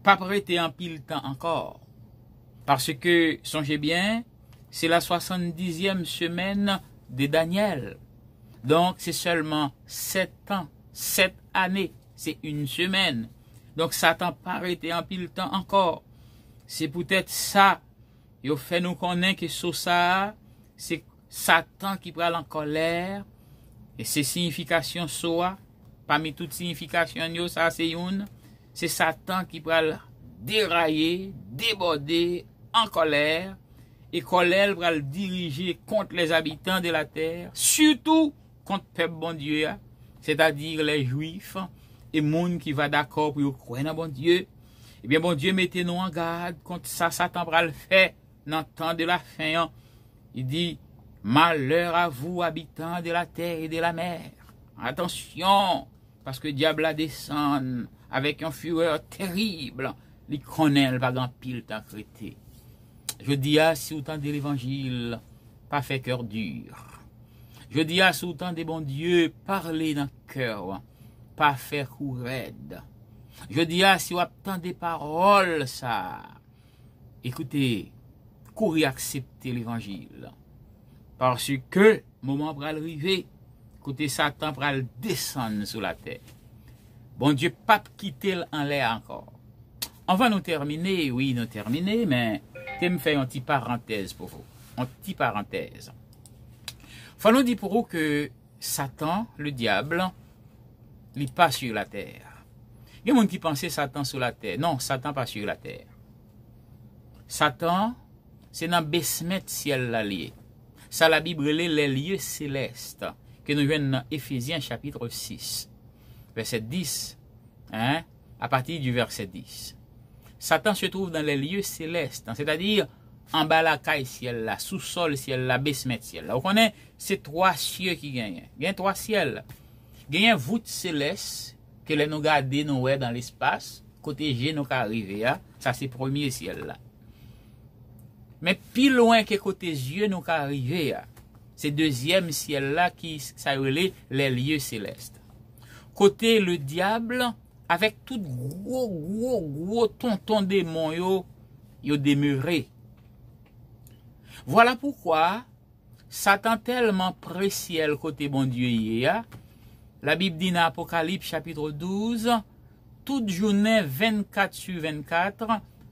pas prêté en pile temps encore. Parce que, songez bien, c'est la 70e semaine de Daniel. Donc, c'est seulement 7 ans, 7 années, c'est une semaine. Donc, Satan pas arrêté en pile temps encore. C'est peut-être ça, il fait nous connaître que ça, c'est Satan qui prend en colère, et c'est signification soa, parmi toutes significations, ça c'est une, c'est Satan qui prend dérailler, déborder, en colère, et colère va le diriger contre les habitants de la terre, surtout contre le peuple bon Dieu, c'est-à-dire les Juifs, et monde qui va d'accord pour croire dans bon Dieu. Eh bien, bon Dieu, mettez-nous en garde contre ça, Satan va le faire dans le temps de la fin. Il dit, malheur à vous, habitants de la terre et de la mer. Attention, parce que le diable a descend avec une fureur terrible. Il connaît le bagan pile temps traité. Je dis à si autant de l'évangile, pas fait cœur dur. Je dis à si autant de bon Dieu, parler dans le cœur, pas faire coup raide. Je dis à si vous avez des paroles, ça, écoutez, courir accepter l'évangile. Parce que, moment pour arriver, côté Satan pour descendre sur la terre. Bon Dieu, pas quitter en l'air encore. On va nous terminer, oui, nous terminer, mais je me faire une petite parenthèse pour vous. Une petite parenthèse. Faut nous dire pour vous que Satan, le diable, il pas sur la terre. Il y a des gens qui pensent Satan sur la terre. Non, Satan pas sur la terre. Satan, c'est dans le basement ciel là lié. Ça la Bible les lieux célestes que nous venons dans Éphésiens chapitre 6, verset 10, à partir du verset 10. Satan se trouve dans les lieux célestes, c'est-à-dire en bas la caille ciel là, sous-sol ciel là, basement ciel là. Vous connaissez, c'est 3 cieux qui gagnent. Il y a 3 ciels. Il y a une voûte céleste que les nous garder nous dans l'espace, côté G nous arrivé, ça c'est premier ciel là. Mais plus loin que côté yeux nous arrivé, c'est deuxième ciel là qui ça relève les lieux célestes. Côté le diable avec tout gros tonton démon yo demeuré. Voilà pourquoi Satan tellement précieux côté bon Dieu hier. La Bible dit dans Apocalypse chapitre 12, toute journée 24 sur 24,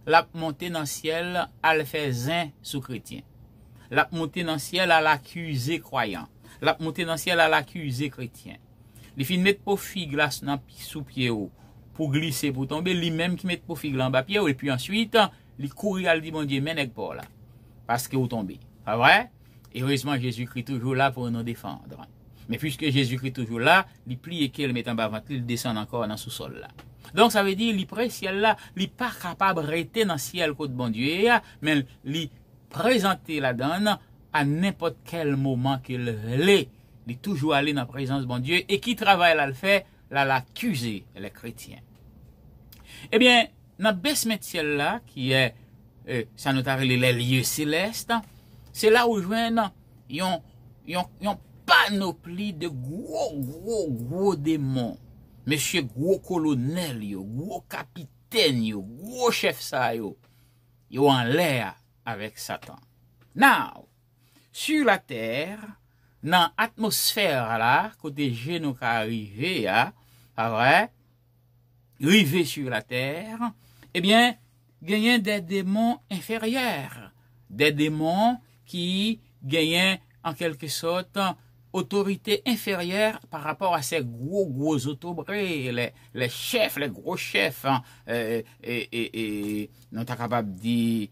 la montée dans le ciel, elle fait zin sous chrétien. La montée dans le ciel, elle accuse croyant. La montée dans le ciel, elle accuse chrétien. Les filles mettent pour figue là sous pied pour glisser, pour tomber, lui-même qui met pour figue là en bas pied, et puis ensuite, il courir, elle dit, mon Dieu, mais n'est pas là. Parce que vous tombez. Pas vrai? Et heureusement, Jésus-Christ toujours là pour nous défendre. Mais puisque Jésus-Christ toujours là, il plie et qu'il met en bas ventre, il descend encore dans le sous-sol là. Donc ça veut dire, il près ciel là, il pas capable de rester dans le ciel côté bon Dieu, mais il présenter la donne à n'importe quel moment qu'il l'est. il est toujours allé dans la présence de bon Dieu, et qui travaille là le fait, là l'accuser les chrétiens. Eh bien, dans baisse ciel là, qui est, ça nous a les lieux célestes, c'est là où joignent, yon panoplie de gros démons. Monsieur gros colonel yo, gros capitaine yo, gros chef ça yo en l'air avec Satan. Now, sur la terre, dans l'atmosphère là, côté genou qui arrivé, arrivé sur la terre, eh bien, gagnent des démons inférieurs, des démons qui gagnent en quelque sorte autorité inférieure par rapport à ces gros autobrés, les chefs, les gros chefs, hein, non t'as capable de dire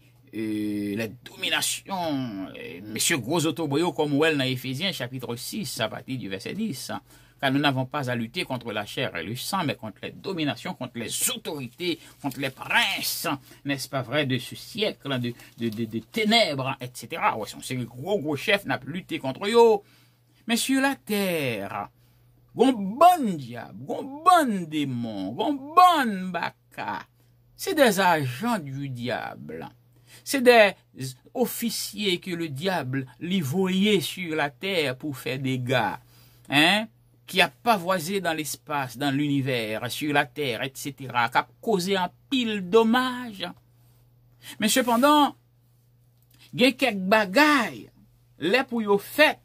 la domination, monsieur gros autobrés comme elle dans Éphésiens chapitre 6 à partir du verset 10, hein, car nous n'avons pas à lutter contre la chair et le sang, mais contre les dominations, contre les autorités, contre les princes, n'est-ce pas vrai, de ce siècle, de ténèbres, etc. Ouais, c'est les gros chefs n'a plus lutté contre eux. Mais sur la terre, gon bon diable, gon bon démon, gon bon baka, c'est des agents du diable. C'est des officiers que le diable lui voyait sur la terre pour faire des dégâts, hein, qui a pavoisé dans l'espace, dans l'univers, sur la terre, etc., qui a causé un pile dommages. Mais cependant, il y a quelques bagailles, les pour yo fait,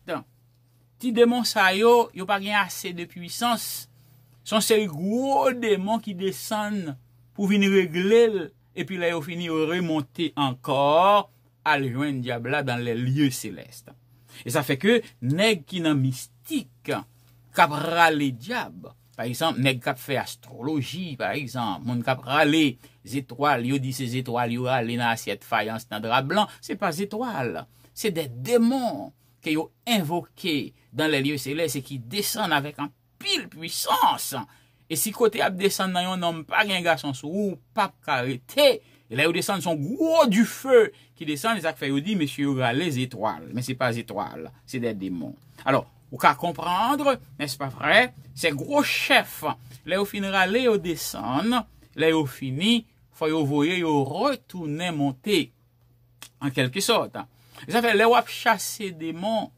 ti démons sa yo pas gen assez de puissance. Sont ces gros démons qui descendent pour venir régler, et puis là, yo fini remonter encore à le joindre diable dans les lieux célestes. Et ça fait que, nèg qui nan mystique, kap rale diable, par exemple, nèg kap fait astrologie, par exemple, moun kap rale étoiles, yo dit ces étoiles, yo rale dans assiette faïence dans drap blanc, c'est pas étoiles, c'est des démons qui ont invoqué dans les lieux célestes et qui descendent avec un pile puissance. Et si côté ap descend dans yon homme pas gen garçon sou ou pas arrêté, et là ils descendent son gros du feu qui descend, et ça fait dit monsieur les étoiles, mais c'est pas étoiles, c'est des démons. Alors, ou qu'à comprendre, n'est-ce pas vrai, ces gros chefs, là au finira les au descend, là au fini, faut yo voyer yo retourner monter en quelque sorte. Et ça fait les wap chasser démons,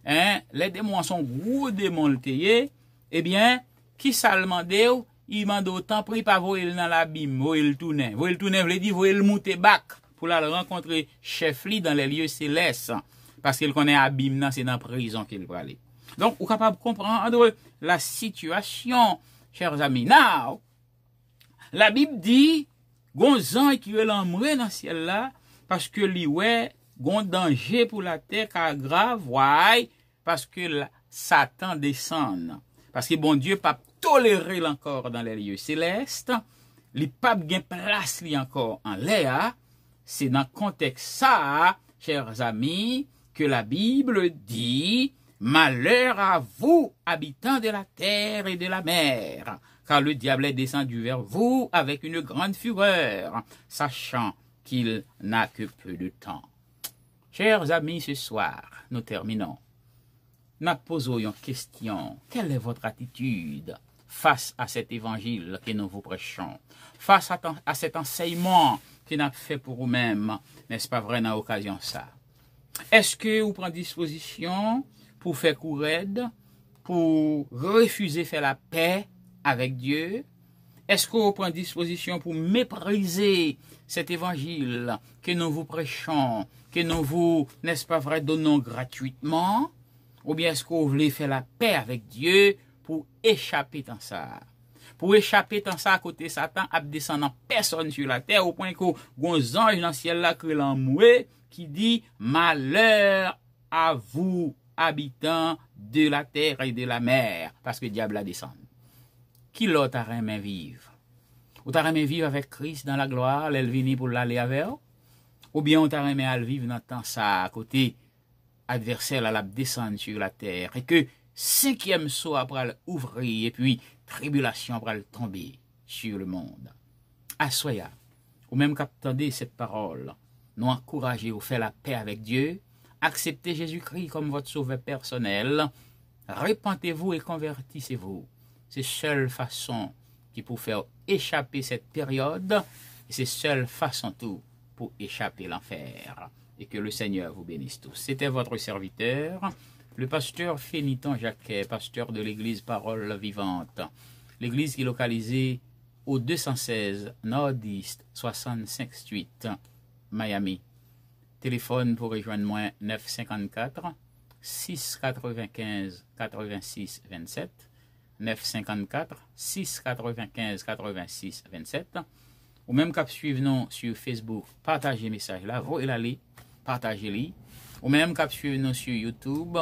hein, les démons sont gros démons le teye, eh bien, qui ça le demande, il mande autant pris pas voyer dans l'abîme, voyer le tourner veut dire voyer le monter back pour la rencontrer chef li dans les lieux célestes parce qu'il connaît abîme là, c'est dans prison qu'il va aller. Donc, vous capable de comprendre la situation, chers amis. Now, la Bible dit gonzan qui veut l'emmener dans ciel là parce que li ouais gon danger pour la terre car grave ouais parce que Satan descend. Parce que bon Dieu pas tolérer encore dans les lieux célestes, li pas gen place li encore en l'air, c'est dans contexte ça, chers amis, que la Bible dit malheur à vous, habitants de la terre et de la mer, car le diable est descendu vers vous avec une grande fureur, sachant qu'il n'a que peu de temps. Chers amis, ce soir, nous terminons. Nous posons une question. Quelle est votre attitude face à cet évangile que nous vous prêchons? Face à cet enseignement que nous avons fait pour vous-même, n'est-ce pas vrai, dans l'occasion ça? Est-ce que vous prenez disposition pour faire courir, pour refuser faire la paix avec Dieu? Est-ce que vous prenez disposition pour mépriser cet évangile que nous vous prêchons, que nous vous, n'est-ce pas vrai, donnons gratuitement? Ou bien est-ce que vous voulez faire la paix avec Dieu pour échapper dans ça? Pour échapper dans ça à côté Satan, à descendre personne sur la terre, au point que gon ange dans le ciel là que l'enmoué qui dit malheur à vous, habitants de la terre et de la mer, parce que le diable a descendu. Qui l'autre a aimé vivre? Ou t'as aimé vivre avec Christ dans la gloire, elle vini pour l'aller avec? Ou bien on t'a aimé vivre dans le temps ça à côté adversaire à la descendre sur la terre et que cinquième saut après l'ouvrir et puis tribulation après le tomber sur le monde. Assoya, ou même qu'attendez cette parole, nous encourager à faire la paix avec Dieu, accepter Jésus-Christ comme votre sauveur personnel Repentez-vous et convertissez-vous. C'est la seule façon qui pour faire échapper cette période, et c'est la seule façon tout pour échapper l'enfer. Et que le Seigneur vous bénisse tous. C'était votre serviteur, le pasteur Féniton Jacquet, pasteur de l'église Parole Vivante. L'église qui est localisée au 216 Nord-East 65 Street, Miami. Téléphone pour rejoindre moi 954 695 86 27 954 695 86 27 ou même cap suivre nous sur Facebook, partagez message là, voyez l'aller, partagez-le. Ou même cap suivre nous sur YouTube,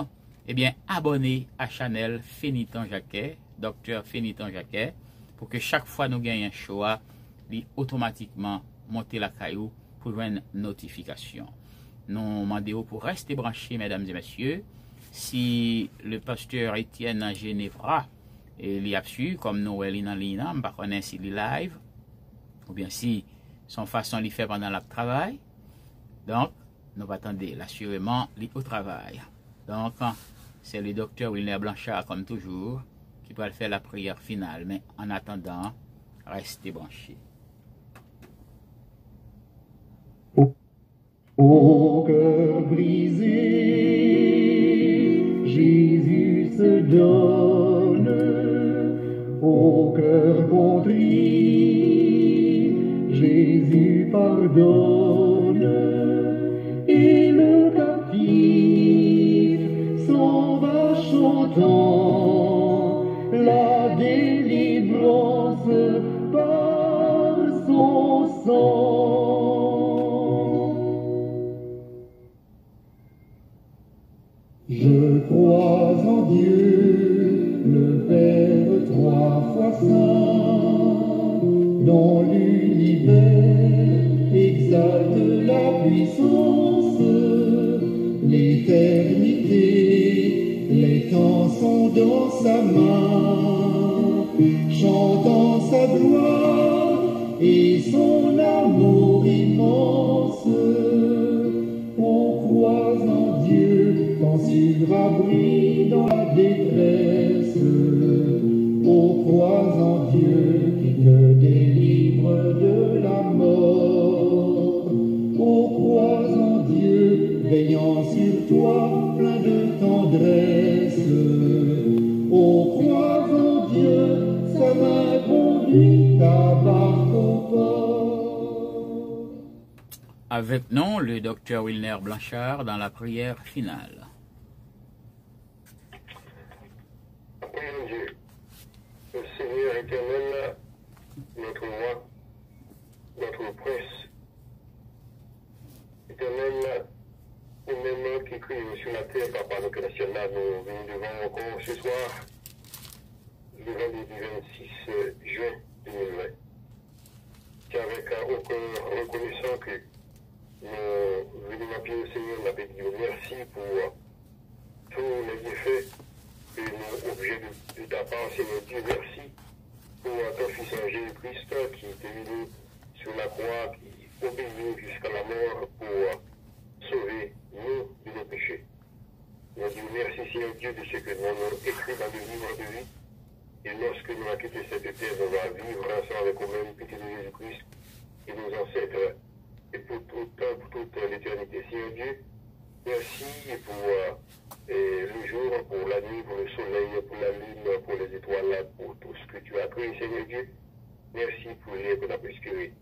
eh bien abonnez à la chaîne Féniton Jacquet, docteur Féniton Jacquet, pour que chaque fois nous gagnons un choix, lui automatiquement monter la caillou pour une notification. Nous demandons pour rester branchés, mesdames et messieurs. Si le pasteur Étienne Genevra il a su, comme nous, il est en ligne, je ne sais pas s'il est live, ou bien si son façon il fait pendant le travail. Donc, nous attendons l'assurément au travail. Donc, c'est le docteur Wilner Blanchard, comme toujours, qui va faire la prière finale. Mais en attendant, restez branchés. Au cœur brisé, Jésus se donne. Au cœur contrit, Jésus pardonne. Et le captif s'en va chantant la délivrance par son sang. Je crois en Dieu, le Père trois fois saint, dont l'univers exalte la puissance, l'éternité, les temps sont dans sa main, chantant sa gloire et son amour immense. On croit en Dieu, tant sur-abri dans la détresse. On croit en Dieu qui te délivre de la mort. On croit en Dieu, veillant sur toi, plein de tendresse. On croit en Dieu, sa main conduit ta barque au port. Avec nous, le docteur Wilner Blanchard dans la prière finale. Mon Dieu, le Seigneur éternel, notre roi, notre prince, éternel, nous-mêmes qui crions sur la terre, Papa, notre national, nous venons devant encore ce soir, le vendredi 26 juin 2020. C'est avec un cœur reconnaissant que nous venons appeler au Seigneur, nous avons dit merci pour tous les bienfaits que nous objets de ta part, Seigneur Dieu, merci pour ton Fils Jésus-Christ qui est venu sur la croix, qui obéit jusqu'à la mort pour sauver nous de nos péchés. Nous disons merci, Seigneur Dieu, de ce que nous avons écrit dans le livre de vie. Et lorsque nous allons quitter cette terre, nous allons vivre ensemble avec nous-mêmes, petit de Jésus-Christ et nos ancêtres. Et pour toute l'éternité, Seigneur Dieu, merci pour le jour, pour la nuit, pour le soleil, pour la lune, pour les étoiles, pour tout ce que tu as créé, Seigneur Dieu. Merci pour l'air que tu as prescrit.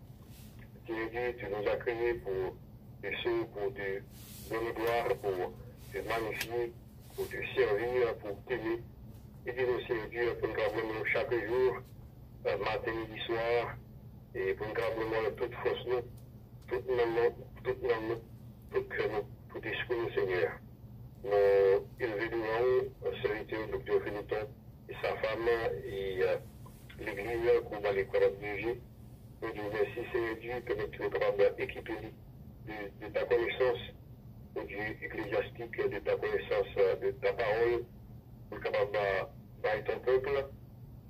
Seigneur Dieu, tu nous as créés pour te sauver, pour te donner gloire, pour te magnifier, pour te servir, pour t'aimer. Et dis-nous, Seigneur Dieu, pour nous garder chaque jour, matin, midi, soir, et pour nous garder toute force, nous, tout nom, tout cœur, tout esprit, nous, Seigneur. Nous élevons devant un serviteur, docteur Féniton, et sa femme, et l'église, qu'on va les corps obligés. Nous disons merci, Seigneur Dieu, que nous sommes capables d'équiper de ta connaissance, au Dieu ecclésiastique, de ta connaissance, de ta parole, pour être capable de ton peuple,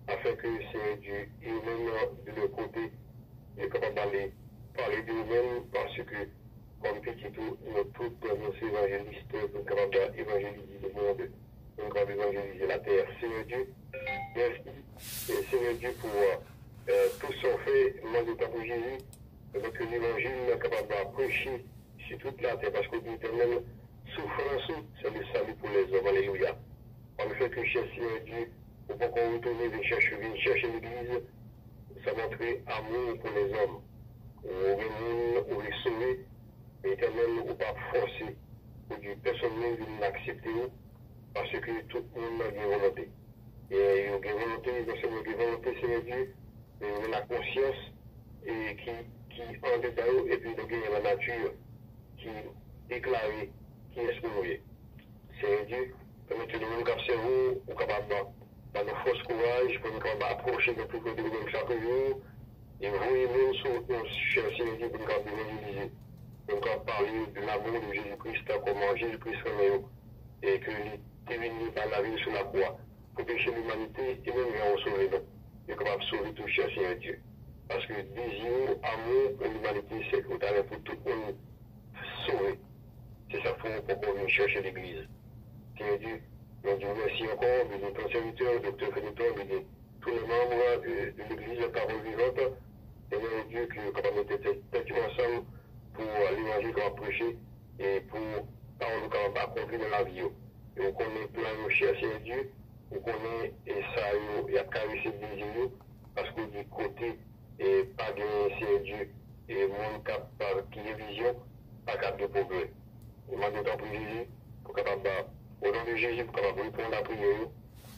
afin que, Seigneur Dieu, et nous-mêmes, de leur côté, nous sommes capables d'aller parler de nous-mêmes, parce que, comme petit tout, nous tous, nos évangélistes, nous sommes capables d'évangéliser le monde pour nous évangéliser la terre. Seigneur Dieu, merci. Et Seigneur Dieu, pour tout ce qu'on fait, moi de pour Jésus, que l'évangile est capable de prêcher sur toute la terre, parce que l'éternel souffrance, c'est le salut pour les hommes. Alléluia. En fait que, cher Seigneur Dieu, pour qu'on retourne venir chercher l'église, ça montrer amour pour les hommes. Ou les sauver, l'éternel ou pas forcer, ou du personne ne veut l'accepter, parce que tout le monde a une volonté. Et il y a une volonté, non seulement une volonté, Seigneur Dieu, mais la conscience et qui en détail, et puis de la nature qui déclare qui est ce qu'on est. Seigneur Dieu, permet que nous nous observons, ou capable dans nos forces courage, pour nous approcher de tout côté de chaque jour. Et vous-même, cher Seigneur Dieu, pour nous évangéliser, pour nous parler de l'amour de Jésus-Christ, comment Jésus-Christ est et que il est venu par la vie sur la croix pour pécher l'humanité et même en sauver nous. Il est capable de sauver tout, cher Seigneur Dieu. Parce que désir, amour pour l'humanité, c'est que vous avez pour tout le monde sauver. C'est ça pour qu'on vienne chercher l'Église. Seigneur Dieu, nous disons merci encore de ton serviteur, docteur Fénéton, de tous les membres de l'Église, parole vivante. Seigneur Dieu, qui est capable de tête ensemble pour l'évangile qu'on va prêcher et pour parole qu'on va accomplir dans la vie. Et on connaît plein de cher Seigneur Dieu, on connaît et ça, il y a caressé le désir, parce que du côté, et pas de Seigneur Dieu, et monde qui a vision, pas capable de progrès. Je demande autant pour Jésus, pour capable, au nom de Jésus, pour capable répondre à la prière,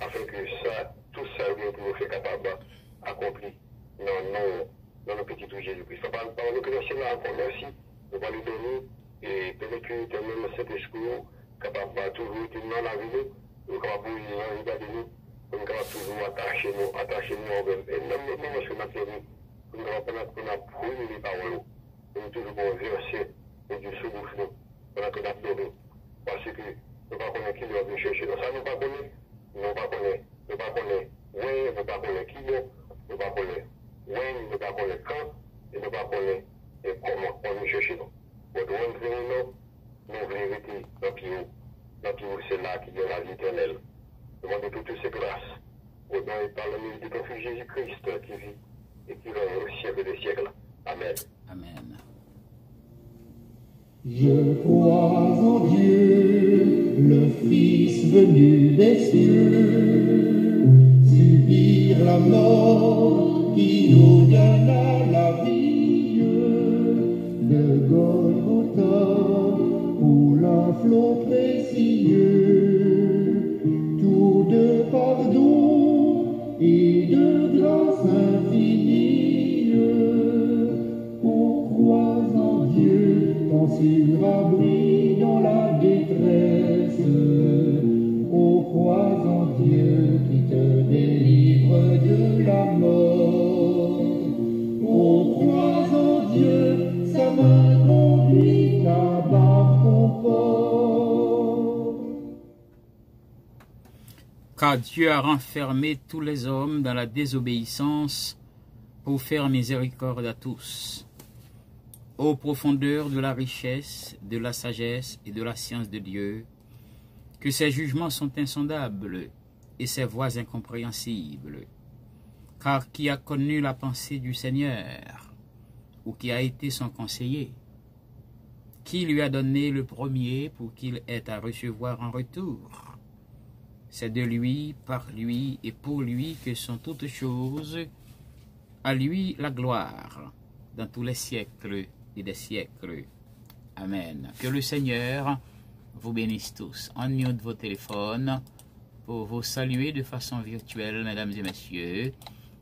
afin que ça, tout ça, pour nous faire capable d'accomplir dans le petit tout Jésus-Christ. Par le que là encore, merci, nous allons lui donner, et peut-être que l'éternel Saint-Esprit, capable de toujours être dans la vie, nous capable de regarder nous, nous capable toujours attacher nous envers. Et même lorsque nous avons nous avons brûlé les paroles, nous toujours bon verset, et Dieu se bouffe nous, pendant que nous avons donné. Parce que nous ne connaissons pas qui doit venir chercher. Donc ça, nous ne connaissons pas, nous ne connaissons, oui, nous ne connaissons qui nous ne connaissons, oui, nous ne connaissons quand, et nous ne connaissons comment on vient chercher nous. Pour nous rentrer nous voulons rester dans le pied, c'est là qui est la vie éternelle. Nous demandons toutes ces grâces, au nom et par le nom de ton Fils Jésus-Christ qui vit et qui règne au siècle des siècles. Amen. Amen. Je crois en Dieu, le Fils venu des cieux, subir la mort qui nous donna la vie, de Golgotha coule un flot précieux, tout de pardon et de grâce infinie. On croit en Dieu, ton sûr abri dans la détresse. On croit en Dieu qui te délivre de la mort. On croit en Dieu, sa main conduit à bas confort. Car Dieu a renfermé tous les hommes dans la désobéissance pour faire miséricorde à tous. Ô profondeur de la richesse, de la sagesse et de la science de Dieu, que ses jugements sont insondables et ses voies incompréhensibles. Car qui a connu la pensée du Seigneur, ou qui a été son conseiller? Qui lui a donné le premier pour qu'il ait à recevoir en retour? C'est de lui, par lui et pour lui que sont toutes choses. À lui la gloire, dans tous les siècles et des siècles. Amen. Que le Seigneur vous bénisse tous. En mute vos téléphones pour vous saluer de façon virtuelle, mesdames et messieurs.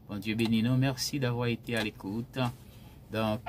Bon Dieu bénis nous. Merci d'avoir été à l'écoute. Donc,